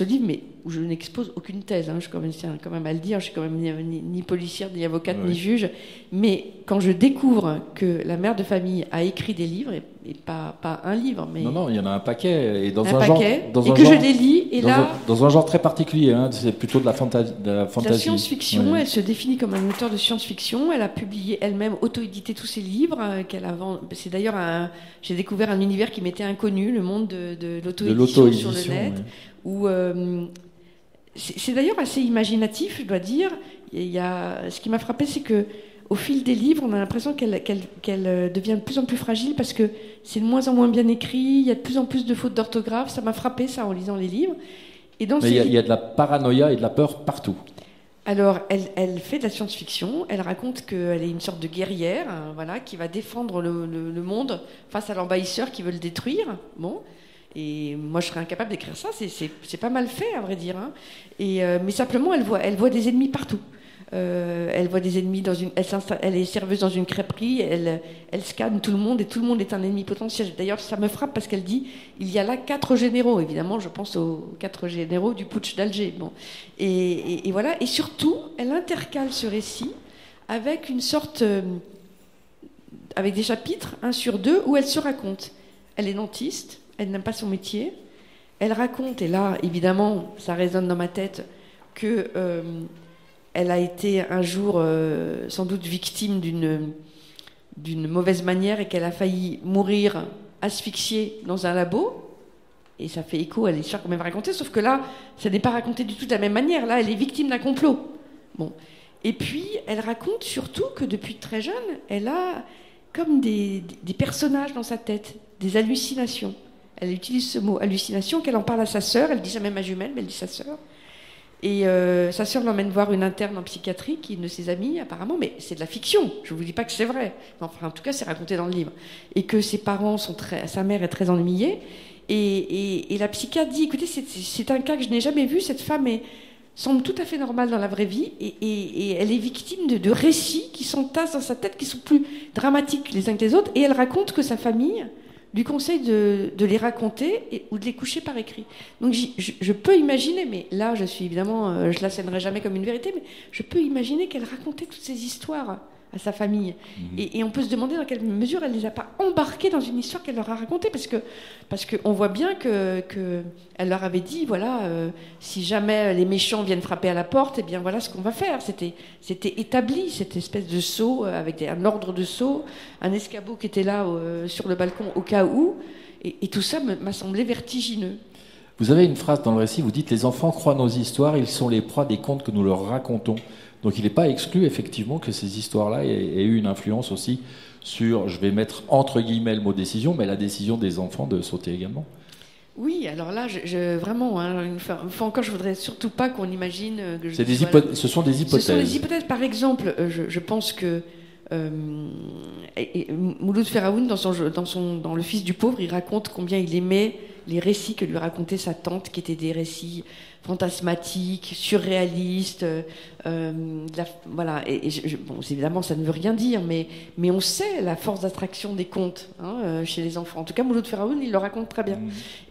livre, mais où je n'expose aucune thèse, je tiens quand même à le dire, je suis quand même ni policière, ni avocate, ni juge, mais quand je découvre que la mère de famille a écrit des livres, et et pas un livre, mais non, il y en a un paquet, et dans un un paquet, genre, et que je les lis, et dans un genre très particulier, hein, c'est plutôt de la fantasy. La science-fiction, elle se définit comme un auteur de science-fiction. Elle a publié elle-même, auto-édité tous ses livres qu'elle a vendus. C'est d'ailleurs j'ai découvert un univers qui m'était inconnu, le monde de l'auto-édition sur le net, où c'est d'ailleurs assez imaginatif, je dois dire. Ce qui m'a frappé, c'est que au fil des livres, on a l'impression qu'elle devient de plus en plus fragile parce que c'est de moins en moins bien écrit, il y a de plus en plus de fautes d'orthographe. Ça m'a frappé, ça, en lisant les livres. Et mais il y a de la paranoïa et de la peur partout. Alors, elle fait de la science-fiction. Elle raconte qu'elle est une sorte de guerrière, voilà, qui va défendre le monde face à l'envahisseur qui veut le détruire. Bon. Et moi, je serais incapable d'écrire ça. C'est pas mal fait, à vrai dire. Hein. Mais simplement, elle voit des ennemis partout. Elle voit des ennemis elle est serveuse dans une crêperie, elle scanne tout le monde et tout le monde est un ennemi potentiel. D'ailleurs, ça me frappe parce qu'elle dit il y a là 4 généraux. Évidemment, je pense aux 4 généraux du putsch d'Alger. Bon. Et voilà. Et surtout, elle intercale ce récit avec une sorte, avec des chapitres, 1 sur 2, où elle se raconte. Elle est dentiste, elle n'aime pas son métier. Elle raconte, et là, évidemment, ça résonne dans ma tête, que elle a été un jour sans doute victime d'une mauvaise manière et qu'elle a failli mourir asphyxiée dans un labo. Et ça fait écho à l'histoire qu'on m'avait racontée, sauf que là, ça n'est pas raconté du tout de la même manière. Là, elle est victime d'un complot. Bon. Et puis, elle raconte surtout que depuis très jeune, elle a comme des personnages dans sa tête, des hallucinations. Elle utilise ce mot, hallucination, qu'elle en parle à sa sœur. Elle dit jamais ma jumelle, mais elle dit sa sœur. Et sa sœur l'emmène voir une interne en psychiatrie, qui est une de ses amies, apparemment, mais c'est de la fiction. Je ne vous dis pas que c'est vrai. Enfin, en tout cas, c'est raconté dans le livre. Et que ses parents sa mère est très ennuyée. Et la psychiatre dit, écoutez, c'est un cas que je n'ai jamais vu. Cette femme semble tout à fait normale dans la vraie vie. Et elle est victime de récits qui s'entassent dans sa tête, qui sont plus dramatiques les uns que les autres. Et elle raconte que sa famille lui conseille de les raconter ou de les coucher par écrit. Donc je peux imaginer, mais là je suis évidemment, je la scènerai jamais comme une vérité, mais je peux imaginer qu'elle racontait toutes ces histoires à sa famille. Et on peut se demander dans quelle mesure elle les a pas embarqués dans une histoire qu'elle leur a racontée, parce que on voit bien que elle leur avait dit, voilà, si jamais les méchants viennent frapper à la porte, eh bien voilà ce qu'on va faire. C'était établi, cette espèce de sceau avec un ordre de sceau, un escabeau qui était là sur le balcon au cas où, et tout ça m'a semblé vertigineux. Vous avez une phrase dans le récit, vous dites « Les enfants croient nos histoires, ils sont les proies des contes que nous leur racontons ». Donc il n'est pas exclu effectivement que ces histoires-là aient eu une influence aussi sur, je vais mettre entre guillemets le mot décision, mais la décision des enfants de sauter également. Oui, alors là, vraiment, hein, une fois encore, je voudrais surtout pas qu'on imagine que ce sont des hypothèses. Ce sont des hypothèses. Par exemple, je pense que Mouloud Feraoun, dans Le Fils du pauvre, il raconte combien il aimait les récits que lui racontait sa tante, qui étaient des récits fantasmatiques, surréalistes. Voilà. Bon, évidemment, ça ne veut rien dire, mais on sait la force d'attraction des contes chez les enfants. En tout cas, Mouloud Feraoun, il le raconte très bien.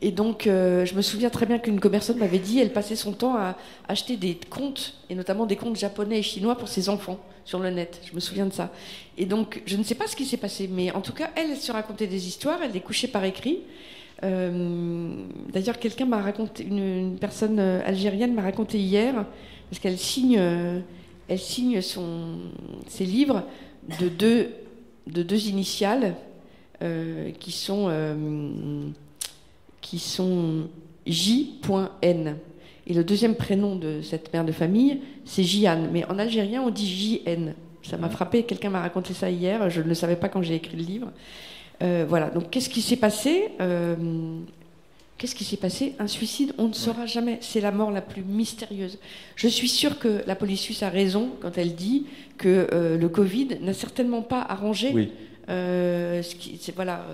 Et donc, je me souviens très bien qu'une commerçante m'avait dit, elle passait son temps à acheter des contes, et notamment des contes japonais et chinois pour ses enfants sur le net. Je me souviens de ça. Et donc, je ne sais pas ce qui s'est passé, mais en tout cas, elle se racontait des histoires, elle les couchait par écrit. D'ailleurs, quelqu'un m'a raconté, une personne algérienne m'a raconté hier, parce qu'elle signe ses livres de deux initiales qui sont J.N. Et le deuxième prénom de cette mère de famille, c'est Jian. Mais en algérien, on dit J.N. Ça m'a frappé, quelqu'un m'a raconté ça hier, je ne le savais pas quand j'ai écrit le livre. Voilà, donc qu'est-ce qui s'est passé Un suicide, on ne saura jamais. C'est la mort la plus mystérieuse. Je suis sûre que la police suisse a raison quand elle dit que le Covid n'a certainement pas arrangé. Oui. Voilà.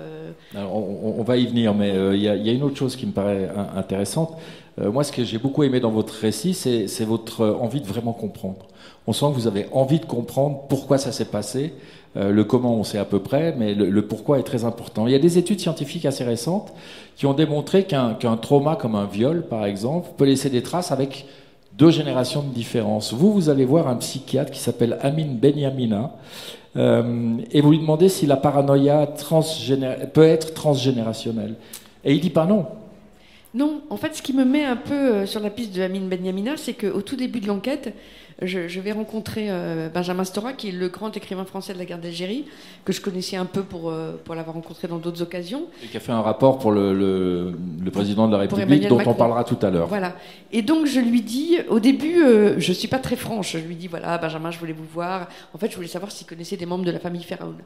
Alors, on va y venir, mais il y a une autre chose qui me paraît intéressante. Moi, ce que j'ai beaucoup aimé dans votre récit, c'est votre envie de vraiment comprendre. On sent que vous avez envie de comprendre pourquoi ça s'est passé. Le comment, on sait à peu près, mais le pourquoi est très important. Il y a des études scientifiques assez récentes qui ont démontré qu'un trauma comme un viol, par exemple, peut laisser des traces avec 2 générations de différence. Vous allez voir un psychiatre qui s'appelle Amin Benyamina, et vous lui demandez si la paranoïa peut être transgénérationnelle. Et il dit pas non. Non, en fait, ce qui me met un peu sur la piste de Amin Benyamina, c'est qu'au tout début de l'enquête, je vais rencontrer Benjamin Stora, qui est le grand écrivain français de la guerre d'Algérie, que je connaissais un peu pour l'avoir rencontré dans d'autres occasions. Et qui a fait un rapport pour le président de la République, dont on parlera tout à l'heure. Voilà. Et donc, je lui dis, au débui, je ne suis pas très franche. Je lui dis, voilà, Benjamin, je voulais vous voir. En fait, je voulais savoir s'il connaissait des membres de la famille Feraoun.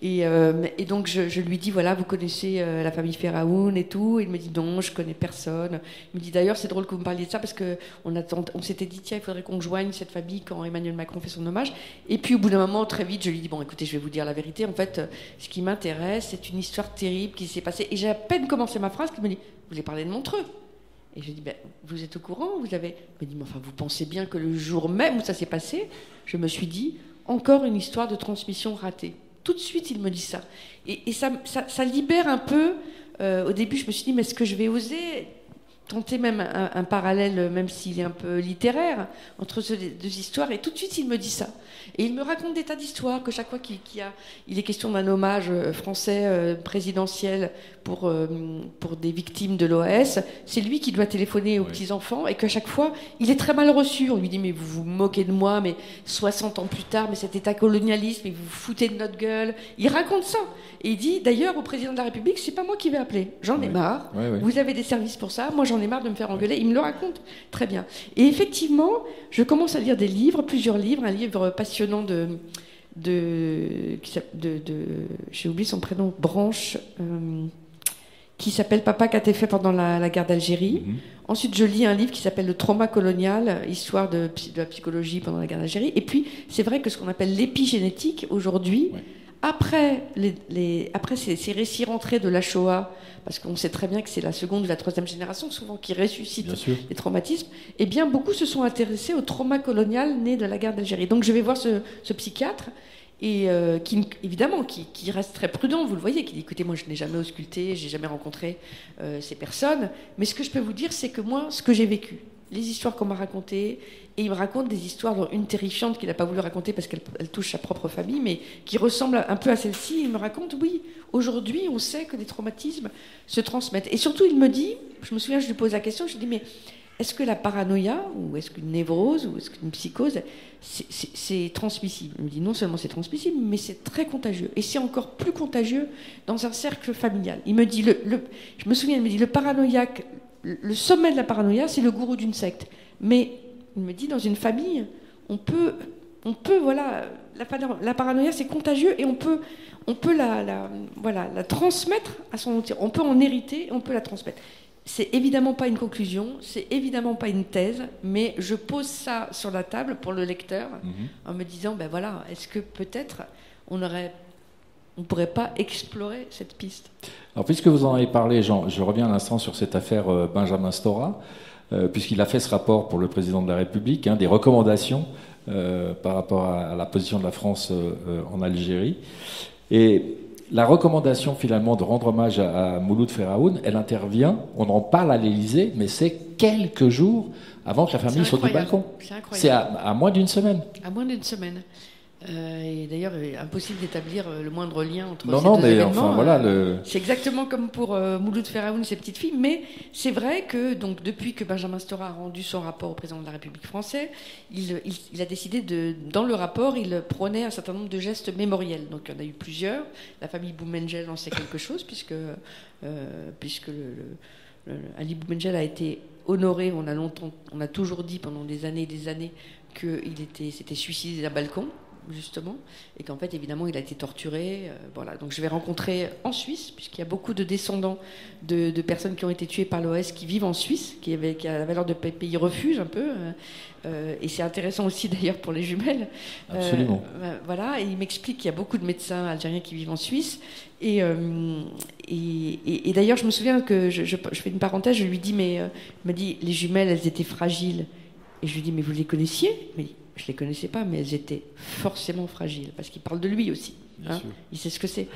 Et donc, je lui dis, voilà, vous connaissez la famille Feraoun et tout. Il me dit, non, je ne connais personne. Il me dit, d'ailleurs, c'est drôle que vous me parliez de ça, parce qu'on s'était dit, tiens, il faudrait qu'on joigne cette famille quand Emmanuel Macron fait son hommage. Et puis au bout d'un moment, très vite, je lui dis, bon écoutez, je vais vous dire la vérité, en fait, ce qui m'intéresse, c'est une histoire terrible qui s'est passée. Et j'ai à peine commencé ma phrase qu'il me dit, vous voulez parler de Montreux? Et je lui dis, ben, vous êtes au courant? Il me dit, mais enfin, vous pensez bien que le jour même où ça s'est passé, je me suis dit, encore une histoire de transmission ratée. Tout de suite, il me dit ça. Et ça libère un peu. Au début, je me suis dit, mais est-ce que je vais oser tenter même un parallèle, même s'il est un peu littéraire, entre ces 2 histoires. Et tout de suite, il me dit ça. Et il me raconte des tas d'histoires, que chaque fois il est question d'un hommage français présidentiel pour des victimes de l'OAS, c'est lui qui doit téléphoner aux petits-enfants, et qu'à chaque fois, il est très mal reçu. On lui dit, mais vous vous moquez de moi, mais 60 ans plus tard, mais cet état colonialiste, mais vous vous foutez de notre gueule. Il raconte ça. Et il dit, d'ailleurs, au président de la République, c'est pas moi qui vais appeler. J'en ai marre. Vous avez des services pour ça. Moi, j'en ai marre de me faire engueuler. Il me le raconte très bien. Et effectivement, je commence à lire des livres, plusieurs livres, un livre passionnant j'ai oublié son prénom, Branche, qui s'appelle Papa, qu'a-t-il fait pendant la guerre d'Algérie. Ensuite, je lis un livre qui s'appelle Le trauma colonial, histoire de la psychologie pendant la guerre d'Algérie. Et puis, c'est vrai que ce qu'on appelle l'épigénétique, aujourd'hui, après ces récits rentrés de la Shoah, parce qu'on sait très bien que c'est la seconde ou la troisième génération, souvent, qui ressuscite les traumatismes, eh bien, beaucoup se sont intéressés au trauma colonial né de la guerre d'Algérie. Donc, je vais voir ce psychiatre, et qui reste très prudent, vous le voyez, qui dit, écoutez, moi, je n'ai jamais ausculté, j'ai jamais rencontré ces personnes, mais ce que je peux vous dire, c'est que moi, ce que j'ai vécu, les histoires qu'on m'a racontées, et il me raconte des histoires, dont une terrifiante qu'il n'a pas voulu raconter parce qu'elle touche sa propre famille, mais qui ressemble un peu à celle-ci. Il me raconte, oui, aujourd'hui, on sait que les traumatismes se transmettent. Et surtout, il me dit, je me souviens, je lui pose la question, je lui dis, mais est-ce que la paranoïa, ou est-ce qu'une névrose, ou est-ce qu'une psychose, c'est transmissible? Il me dit, non seulement c'est transmissible, mais c'est très contagieux. Et c'est encore plus contagieux dans un cercle familial. Il me dit, je me souviens, il me dit, le paranoïaque, le sommet de la paranoïa, c'est le gourou d'une secte. Mais il me dit, dans une famille, on peut, voilà, la paranoïa, c'est contagieux, et on peut la transmettre à son... On peut en hériter, on peut la transmettre. C'est évidemment pas une conclusion, c'est évidemment pas une thèse, mais je pose ça sur la table pour le lecteur, en me disant, ben voilà, est-ce que peut-être on pourrait pas explorer cette piste? Alors, puisque vous en avez parlé, Jean, je reviens à l'instant sur cette affaire Benjamin Stora, puisqu'il a fait ce rapport pour le président de la République, des recommandations par rapport à la position de la France en Algérie. Et la recommandation finalement de rendre hommage à Mouloud Feraoun, elle intervient, on en parle à l'Élysée, mais c'est quelques jours avant que la famille saute du balcon. C'est incroyable. C'est à moins d'une semaine. À moins d'une semaine. Et d'ailleurs, il est impossible d'établir le moindre lien entre ces deux mais événements. Enfin, voilà, c'est exactement comme pour Mouloud Feraoun et ses petites filles, mais c'est vrai que donc, depuis que Benjamin Stora a rendu son rapport au président de la République française, il a décidé dans le rapport, il prônait un certain nombre de gestes mémoriels. Donc il y en a eu plusieurs. La famille Boumengel en sait quelque chose, puisque Ali Boumengel a été honoré. On a toujours dit pendant des années et des années qu'il s'était suicidé d'un balcon, justement, et qu'en fait, évidemment, il a été torturé. Voilà. Donc, je vais rencontrer en Suisse, puisqu'il y a beaucoup de descendants de personnes qui ont été tuées par l'OS qui vivent en Suisse, qui a la valeur de pays refuge un peu. Et c'est intéressant aussi, d'ailleurs, pour les jumelles. Absolument. Voilà. Et il m'explique qu'il y a beaucoup de médecins algériens qui vivent en Suisse. Et d'ailleurs, je me souviens que je fais une parenthèse, je lui dis, mais il m'a dit, les jumelles, elles étaient fragiles. Et je lui dis, mais vous les connaissiez? Il m'a dit, je ne les connaissais pas, mais elles étaient forcément fragiles, parce qu'il parle de lui aussi. Il sait ce que c'est.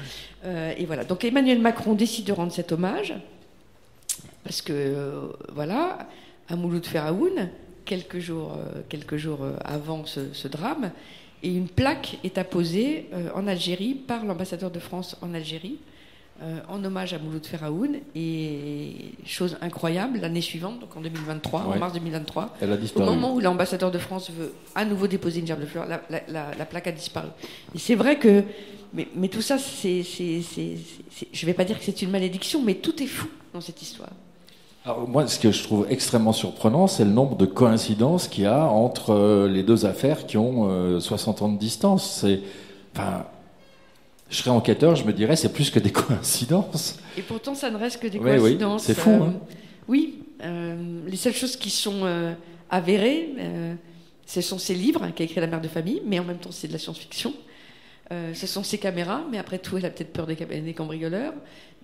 Et voilà. Donc Emmanuel Macron décide de rendre cet hommage, parce que, voilà, à Mouloud Feraoun, quelques jours avant ce drame, et une plaque est apposée en Algérie par l'ambassadeur de France en Algérie, en hommage à Mouloud Feraoun. Et chose incroyable, l'année suivante, donc en 2023, en mars 2023, elle a disparu. Au moment où l'ambassadeur de France veut à nouveau déposer une gerbe de fleurs, la plaque a disparu. Et c'est vrai que, mais tout ça, je ne vais pas dire que c'est une malédiction, mais tout est fou dans cette histoire. Alors moi, ce que je trouve extrêmement surprenant, c'est le nombre de coïncidences qu'il y a entre les deux affaires qui ont 60 ans de distance. Je serais enquêteur, je me dirais, c'est plus que des coïncidences. Et pourtant, ça ne reste que des coïncidences. Oui, c'est fou. Oui, les seules choses qui sont avérées, ce sont ces livres qu'a écrit la mère de famille, mais en même temps, c'est de la science-fiction. Ce sont ses caméras, mais après tout, elle a peut-être peur des cambrioleurs.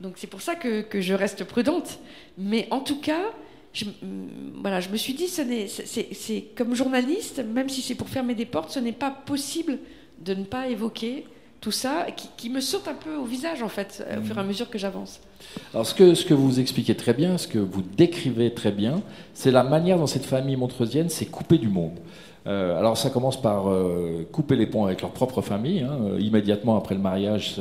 Donc c'est pour ça que je reste prudente. Mais en tout cas, je me suis dit, c'est comme journaliste, même si c'est pour fermer des portes, ce n'est pas possible de ne pas évoquer tout ça, qui me saute un peu au visage, en fait, au fur et à mesure que j'avance. Alors ce que vous expliquez très bien, ce que vous décrivez très bien, c'est la manière dont cette famille montreusienne s'est coupée du monde. Alors ça commence par couper les ponts avec leur propre famille, immédiatement après le mariage,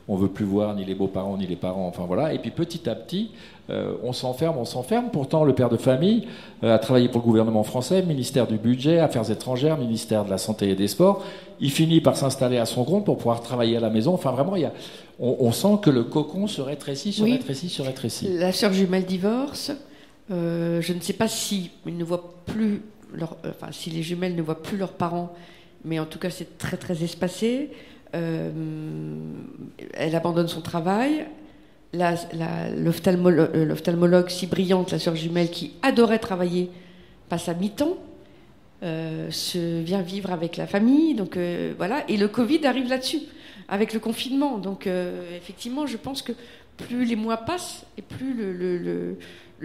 on veut plus voir ni les beaux-parents ni les parents, enfin voilà, et puis petit à petit on s'enferme. Pourtant le père de famille a travaillé pour le gouvernement français, ministère du budget, affaires étrangères, ministère de la santé et des sports. Il finit par s'installer à son compte pour pouvoir travailler à la maison. Enfin vraiment, on sent que le cocon se rétrécit. La sœur jumelle divorce. Je ne sais pas si ils ne voient plus si les jumelles ne voient plus leurs parents, mais en tout cas c'est très très espacé. Elle abandonne son travail. L'ophtalmologue si brillante, la sœur jumelle qui adorait travailler, passe à mi-temps, vient vivre avec la famille. Donc voilà. Et le Covid arrive là-dessus, avec le confinement. Donc effectivement, je pense que plus les mois passent et plus le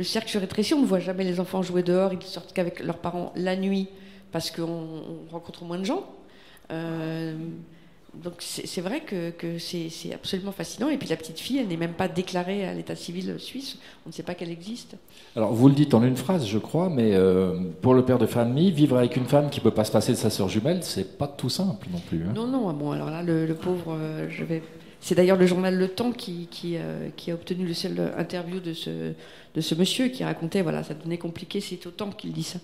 cercle se rétrécit. On ne voit jamais les enfants jouer dehors, ils sortent qu'avec leurs parents la nuit parce qu'on rencontre moins de gens. Donc c'est vrai que c'est absolument fascinant. Et puis la petite fille, elle n'est même pas déclarée à l'état civil suisse. On ne sait pas qu'elle existe. Alors vous le dites en une phrase, je crois, mais pour le père de famille, vivre avec une femme qui ne peut pas se passer de sa sœur jumelle, c'est pas tout simple non plus. Non. Bon, alors là, le pauvre, c'est d'ailleurs le journal Le Temps qui a obtenu le seul interview de ce monsieur qui racontait, voilà, ça devenait compliqué, c'est au Temps qu'il dit ça.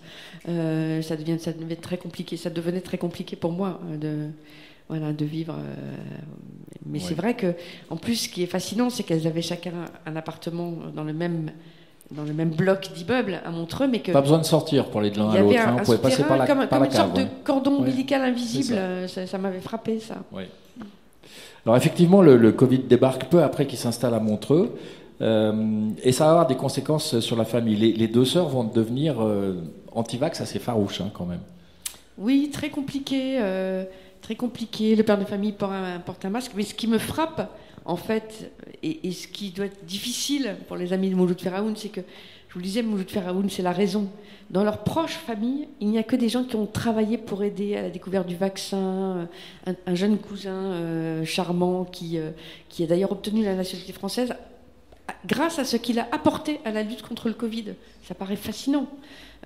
Ça devenait très compliqué pour moi de vivre. Mais c'est vrai que, en plus, ce qui est fascinant, c'est qu'elles avaient chacun un appartement dans le même bloc d'immeubles à Montreux, mais que pas besoin de sortir pour aller de l'un à l'autre. On pouvait passer par la cave. Comme une sorte de cordon ombilical invisible. Ça m'avait frappé, ça. Oui. Alors effectivement, le Covid débarque peu après qu'il s'installe à Montreux, et ça va avoir des conséquences sur la famille. Les deux sœurs vont devenir anti-vax assez farouches, quand même. Oui, très compliqué. Le père de famille porte un masque. Mais ce qui me frappe, en fait, et ce qui doit être difficile pour les amis de Mouloud Feraoun, c'est que, je vous le disais, Mouloud Feraoun, c'est la raison. Dans leur proche famille, il n'y a que des gens qui ont travaillé pour aider à la découverte du vaccin. Un jeune cousin charmant qui a d'ailleurs obtenu la nationalité française grâce à ce qu'il a apporté à la lutte contre le Covid. Ça paraît fascinant.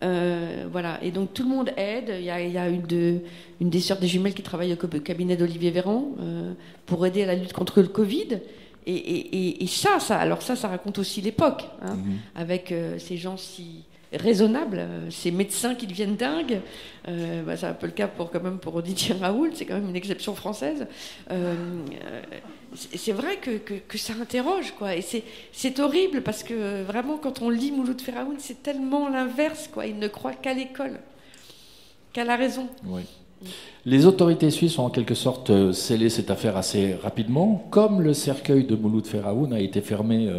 Voilà. Et donc tout le monde aide. Il y a une des sœurs des jumelles qui travaille au cabinet d'Olivier Véran pour aider à la lutte contre le Covid. Et ça raconte aussi l'époque, avec ces gens si raisonnables, ces médecins qui deviennent dingues. C'est un peu le cas pour Didier Raoult, c'est quand même une exception française. C'est vrai que ça interroge, quoi. Et c'est horrible parce que vraiment, quand on lit Mouloud Feraoun, c'est tellement l'inverse, quoi. Il ne croit qu'à l'école, qu'à la raison. Oui. Les autorités suisses ont en quelque sorte scellé cette affaire assez rapidement, comme le cercueil de Mouloud Feraoun a été fermé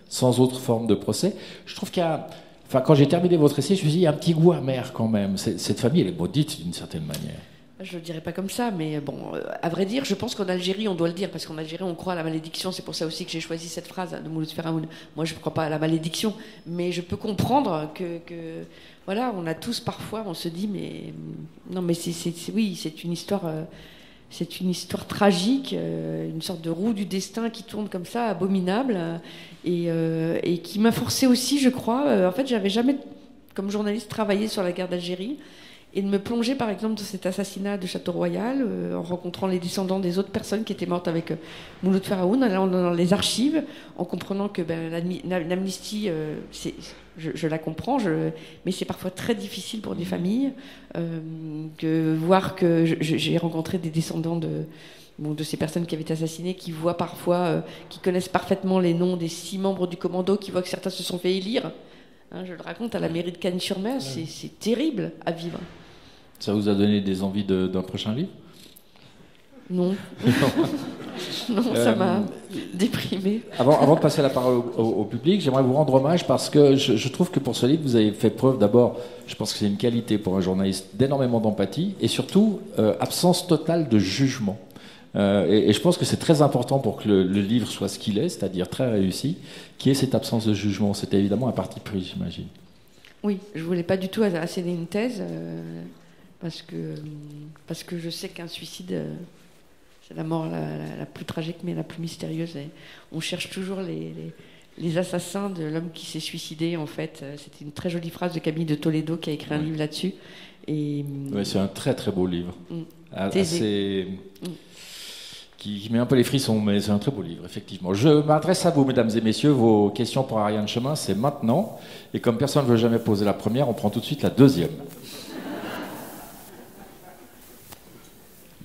sans autre forme de procès. Je trouve qu'il y a... Enfin, quand j'ai terminé votre essai, je me suis dit, il y a un petit goût amer quand même. Cette famille, elle est maudite d'une certaine manière. Je ne le dirais pas comme ça, mais bon, à vrai dire, je pense qu'en Algérie, on doit le dire, parce qu'en Algérie, on croit à la malédiction. C'est pour ça aussi que j'ai choisi cette phrase de Mouloud Feraoun. Moi, je ne crois pas à la malédiction, mais je peux comprendre que voilà, on a tous parfois, on se dit, mais non, mais oui, c'est une histoire tragique, une sorte de roue du destin qui tourne comme ça, abominable, et qui m'a forcé aussi, je crois. En fait, j'avais jamais comme journaliste, travailler sur la guerre d'Algérie et de me plonger, par exemple, dans cet assassinat de Château-Royal, en rencontrant les descendants des autres personnes qui étaient mortes avec Mouloud Faraoun, en allant dans les archives, en comprenant que l'amnistie, je la comprends, mais c'est parfois très difficile pour des familles, de voir que j'ai rencontré des descendants de ces personnes qui avaient été assassinées, qui voient parfois, qui connaissent parfaitement les noms des 6 membres du commando, qui voient que certains se sont fait élire. Hein, je le raconte à la mairie de Cagnes-sur-Mer, c'est terrible à vivre. Ça vous a donné des envies d'un prochain livre? Non. Non, ça m'a déprimé. Avant de passer la parole au public, j'aimerais vous rendre hommage parce que je trouve que pour ce livre, vous avez fait preuve d'abord, je pense que c'est une qualité pour un journaliste, d'énormément d'empathie et surtout absence totale de jugement. Et je pense que c'est très important pour que le livre soit ce qu'il est, c'est-à-dire très réussi, qui est cette absence de jugement. C'était évidemment un parti pris, j'imagine. Oui, je voulais pas du tout asséner une thèse parce que je sais qu'un suicide, c'est la mort la plus tragique mais la plus mystérieuse. Et on cherche toujours les assassins de l'homme qui s'est suicidé. En fait, c'était une très jolie phrase de Camille de Toledo qui a écrit un livre là-dessus. Et c'est un très très beau livre, assez qui met un peu les frissons, mais c'est un très beau livre, effectivement. Je m'adresse à vous, mesdames et messieurs. Vos questions pour Ariane Chemin, c'est maintenant. Et comme personne ne veut jamais poser la première, on prend tout de suite la deuxième.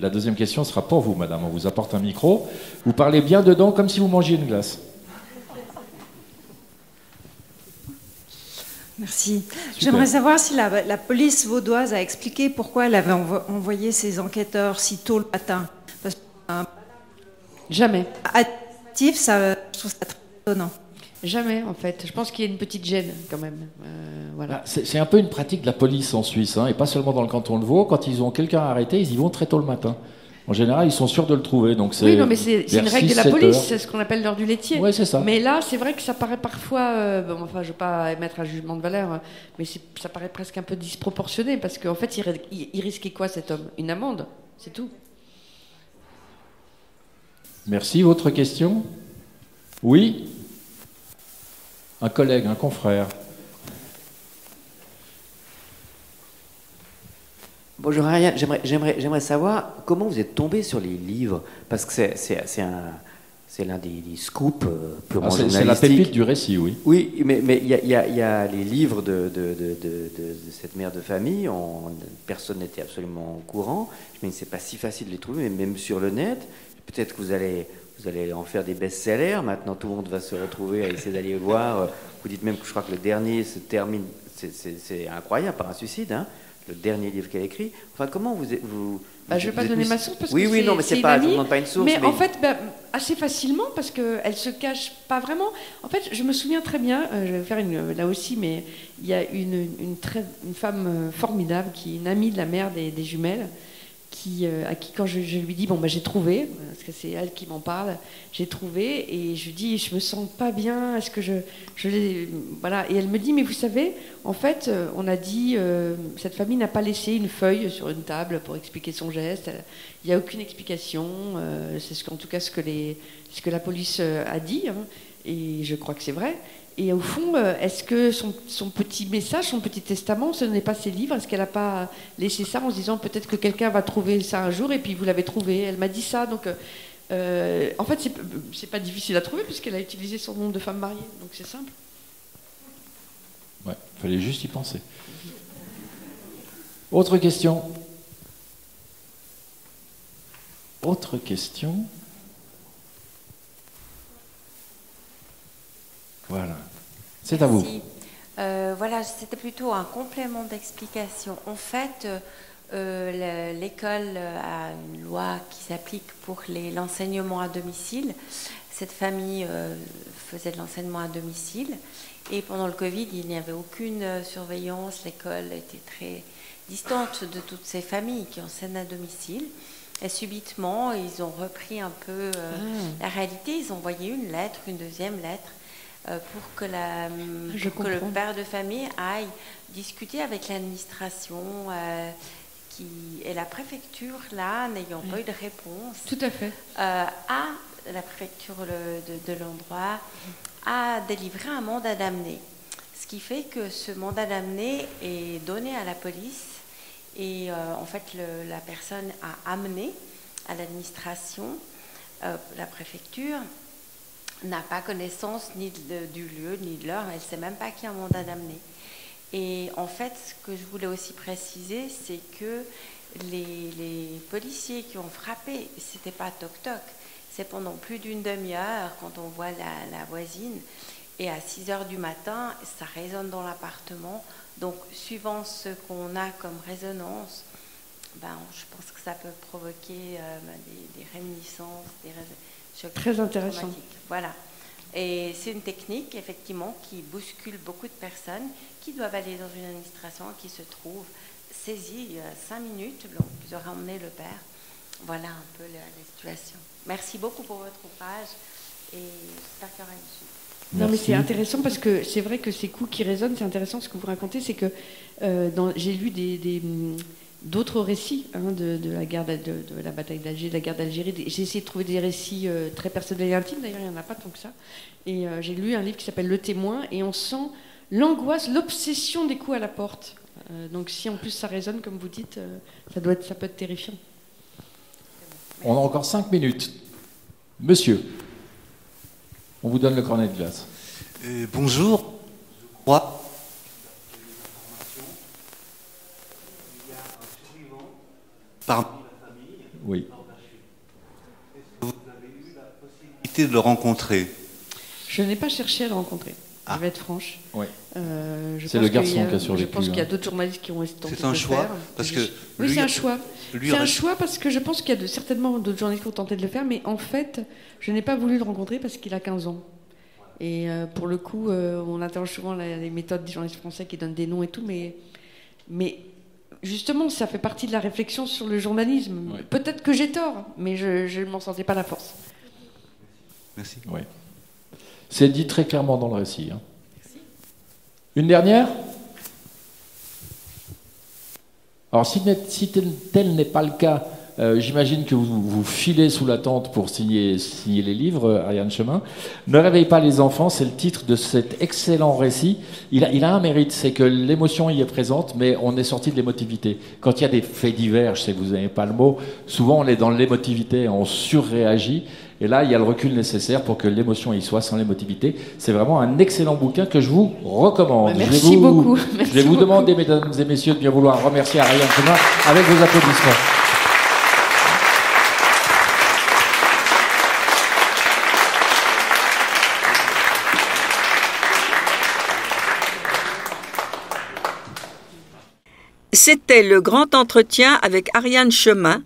La deuxième question sera pour vous, madame. On vous apporte un micro. Vous parlez bien dedans, comme si vous mangiez une glace. Merci. Super. J'aimerais savoir si la police vaudoise a expliqué pourquoi elle avait envoyé ses enquêteurs si tôt le matin. Parce que jamais. Actif, je trouve ça très étonnant. Jamais, en fait. Je pense qu'il y a une petite gêne, quand même. Voilà. C'est un peu une pratique de la police en Suisse, hein, et pas seulement dans le canton de Vaud. Quand ils ont quelqu'un arrêté, ils y vont très tôt le matin. En général, ils sont sûrs de le trouver. Donc oui, non, mais c'est une règle de la police, c'est ce qu'on appelle l'heure du laitier. Oui, c'est ça. Mais là, c'est vrai que ça paraît parfois... je ne veux pas émettre un jugement de valeur, mais ça paraît presque un peu disproportionné, parce qu'en fait, il risquait quoi, cet homme? Une amende, c'est tout. Merci. Votre question? Oui? Un collègue, un confrère. Bonjour Ariane, j'aimerais savoir comment vous êtes tombé sur les livres, parce que c'est l'un des scoops purement journalistiques. C'est la pépite du récit, oui. Oui, mais il y a les livres de cette mère de famille, personne n'était absolument au courant, mais c'est pas si facile de les trouver, même sur le net. Peut-être que vous allez en faire des best-sellers. Maintenant, tout le monde va se retrouver à essayer d'aller voir. Vous dites même que je crois que le dernier se termine, c'est incroyable, par un suicide, hein, le dernier livre qu'elle a écrit. Enfin, comment vous je ne vais pas donner ma source parce oui, que oui, non, mais c'est pas, je ne demande pas une source. Mais en fait, assez facilement, parce qu'elle se cache pas vraiment. En fait, je me souviens très bien, je vais faire là aussi, mais il y a une femme formidable qui est une amie de la mère des jumelles, à qui quand je lui dis j'ai trouvé, parce que c'est elle qui m'en parle, j'ai trouvé et je lui dis je me sens pas bien, est-ce que je l'ai, voilà, et elle me dit mais vous savez en fait on a dit cette famille n'a pas laissé une feuille sur une table pour expliquer son geste, il n'y a aucune explication, c'est en tout cas ce que la police a dit, hein, et je crois que c'est vrai. Et au fond, est-ce que son petit message, son petit testament, ce n'est pas ses livres? Est-ce qu'elle n'a pas laissé ça en se disant peut-être que quelqu'un va trouver ça un jour et puis vous l'avez trouvé? Elle m'a dit ça. Donc, en fait, c'est pas difficile à trouver puisqu'elle a utilisé son nom de femme mariée. Donc c'est simple. Ouais, il fallait juste y penser. Autre question? Autre question? Voilà. C'est à vous. Voilà, c'était plutôt un complément d'explication. En fait, l'école a une loi qui s'applique pour l'enseignement à domicile. Cette famille faisait de l'enseignement à domicile. Et pendant le Covid, il n'y avait aucune surveillance. L'école était très distante de toutes ces familles qui enseignent à domicile. Et subitement, ils ont repris un peu la réalité. Ils ont envoyé une lettre, une deuxième lettre, pour que le père de famille aille discuter avec l'administration et la préfecture, là, n'ayant pas eu de réponse. Tout à fait. La préfecture de l'endroit a délivré un mandat d'amener. Ce qui fait que ce mandat d'amener est donné à la police et en fait la personne a amené à l'administration, la préfecture n'a pas connaissance ni du lieu ni de l'heure, elle ne sait même pas qu'il y a un mandat d'amener. Et en fait, ce que je voulais aussi préciser, c'est que les policiers qui ont frappé, c'était pas toc-toc, c'est pendant plus d'une demi-heure quand on voit la voisine. Et à 6 heures du matin, ça résonne dans l'appartement. Donc, suivant ce qu'on a comme résonance, je pense que ça peut provoquer des réminiscences, des chocs Très intéressant. traumatiques. Voilà. Et c'est une technique, effectivement, qui bouscule beaucoup de personnes qui doivent aller dans une administration qui se trouve saisie 5 minutes. Donc, ils auraient emmené le père. Voilà un peu la situation. Merci beaucoup pour votre courage et j'espère qu'il y aura une suite. Non, mais c'est intéressant parce que c'est vrai que ces coups qui résonnent, c'est intéressant ce que vous racontez, c'est que j'ai lu d'autres récits de la guerre de la bataille d'Alger, de la guerre d'Algérie. J'ai essayé de trouver des récits très personnels et intimes, d'ailleurs il n'y en a pas tant que ça. Et j'ai lu un livre qui s'appelle Le Témoin et on sent l'angoisse, l'obsession des coups à la porte. Donc si en plus ça résonne, comme vous dites, ça peut être terrifiant. On a encore 5 minutes. Monsieur, on vous donne le cornet de glace. Bonjour. Je crois il y a un survivant parmi la famille. Oui. Vous avez eu la possibilité de le rencontrer? Je n'ai pas cherché à le rencontrer. Je vais être franche. Oui. C'est le garçon qui a survécu. Je pense qu'il y a d'autres journalistes qui ont tenté de le faire. C'est un choix parce que oui, c'est un choix. C'est un choix parce que je pense qu'il y a certainement d'autres journalistes qui ont tenté de le faire, mais en fait, je n'ai pas voulu le rencontrer parce qu'il a 15 ans. Et pour le coup, on interroge souvent les méthodes des journalistes français qui donnent des noms et tout, mais justement, ça fait partie de la réflexion sur le journalisme. Oui. Peut-être que j'ai tort, mais je ne m'en sentais pas la force. Merci. Oui. C'est dit très clairement dans le récit. Hein. Une dernière? Alors, si tel n'est pas le cas, j'imagine que vous filez sous la tente pour signer les livres, Ariane Chemin. Ne réveille pas les enfants, c'est le titre de cet excellent récit. Il a un mérite, c'est que l'émotion y est présente, mais on est sorti de l'émotivité. Quand il y a des faits divers, je sais que vous n'avez pas le mot, souvent on est dans l'émotivité, on surréagit. Et là, il y a le recul nécessaire pour que l'émotion y soit sans l'émotivité. C'est vraiment un excellent bouquin que je vous recommande. Merci beaucoup. Je vais vous demander, mesdames et messieurs, de bien vouloir remercier Ariane Chemin avec vos applaudissements. C'était le grand entretien avec Ariane Chemin,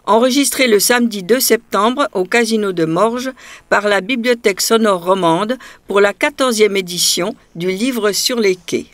enregistré le samedi 2 septembre au Casino de Morges par la Bibliothèque sonore romande pour la 14e édition du Livre sur les quais.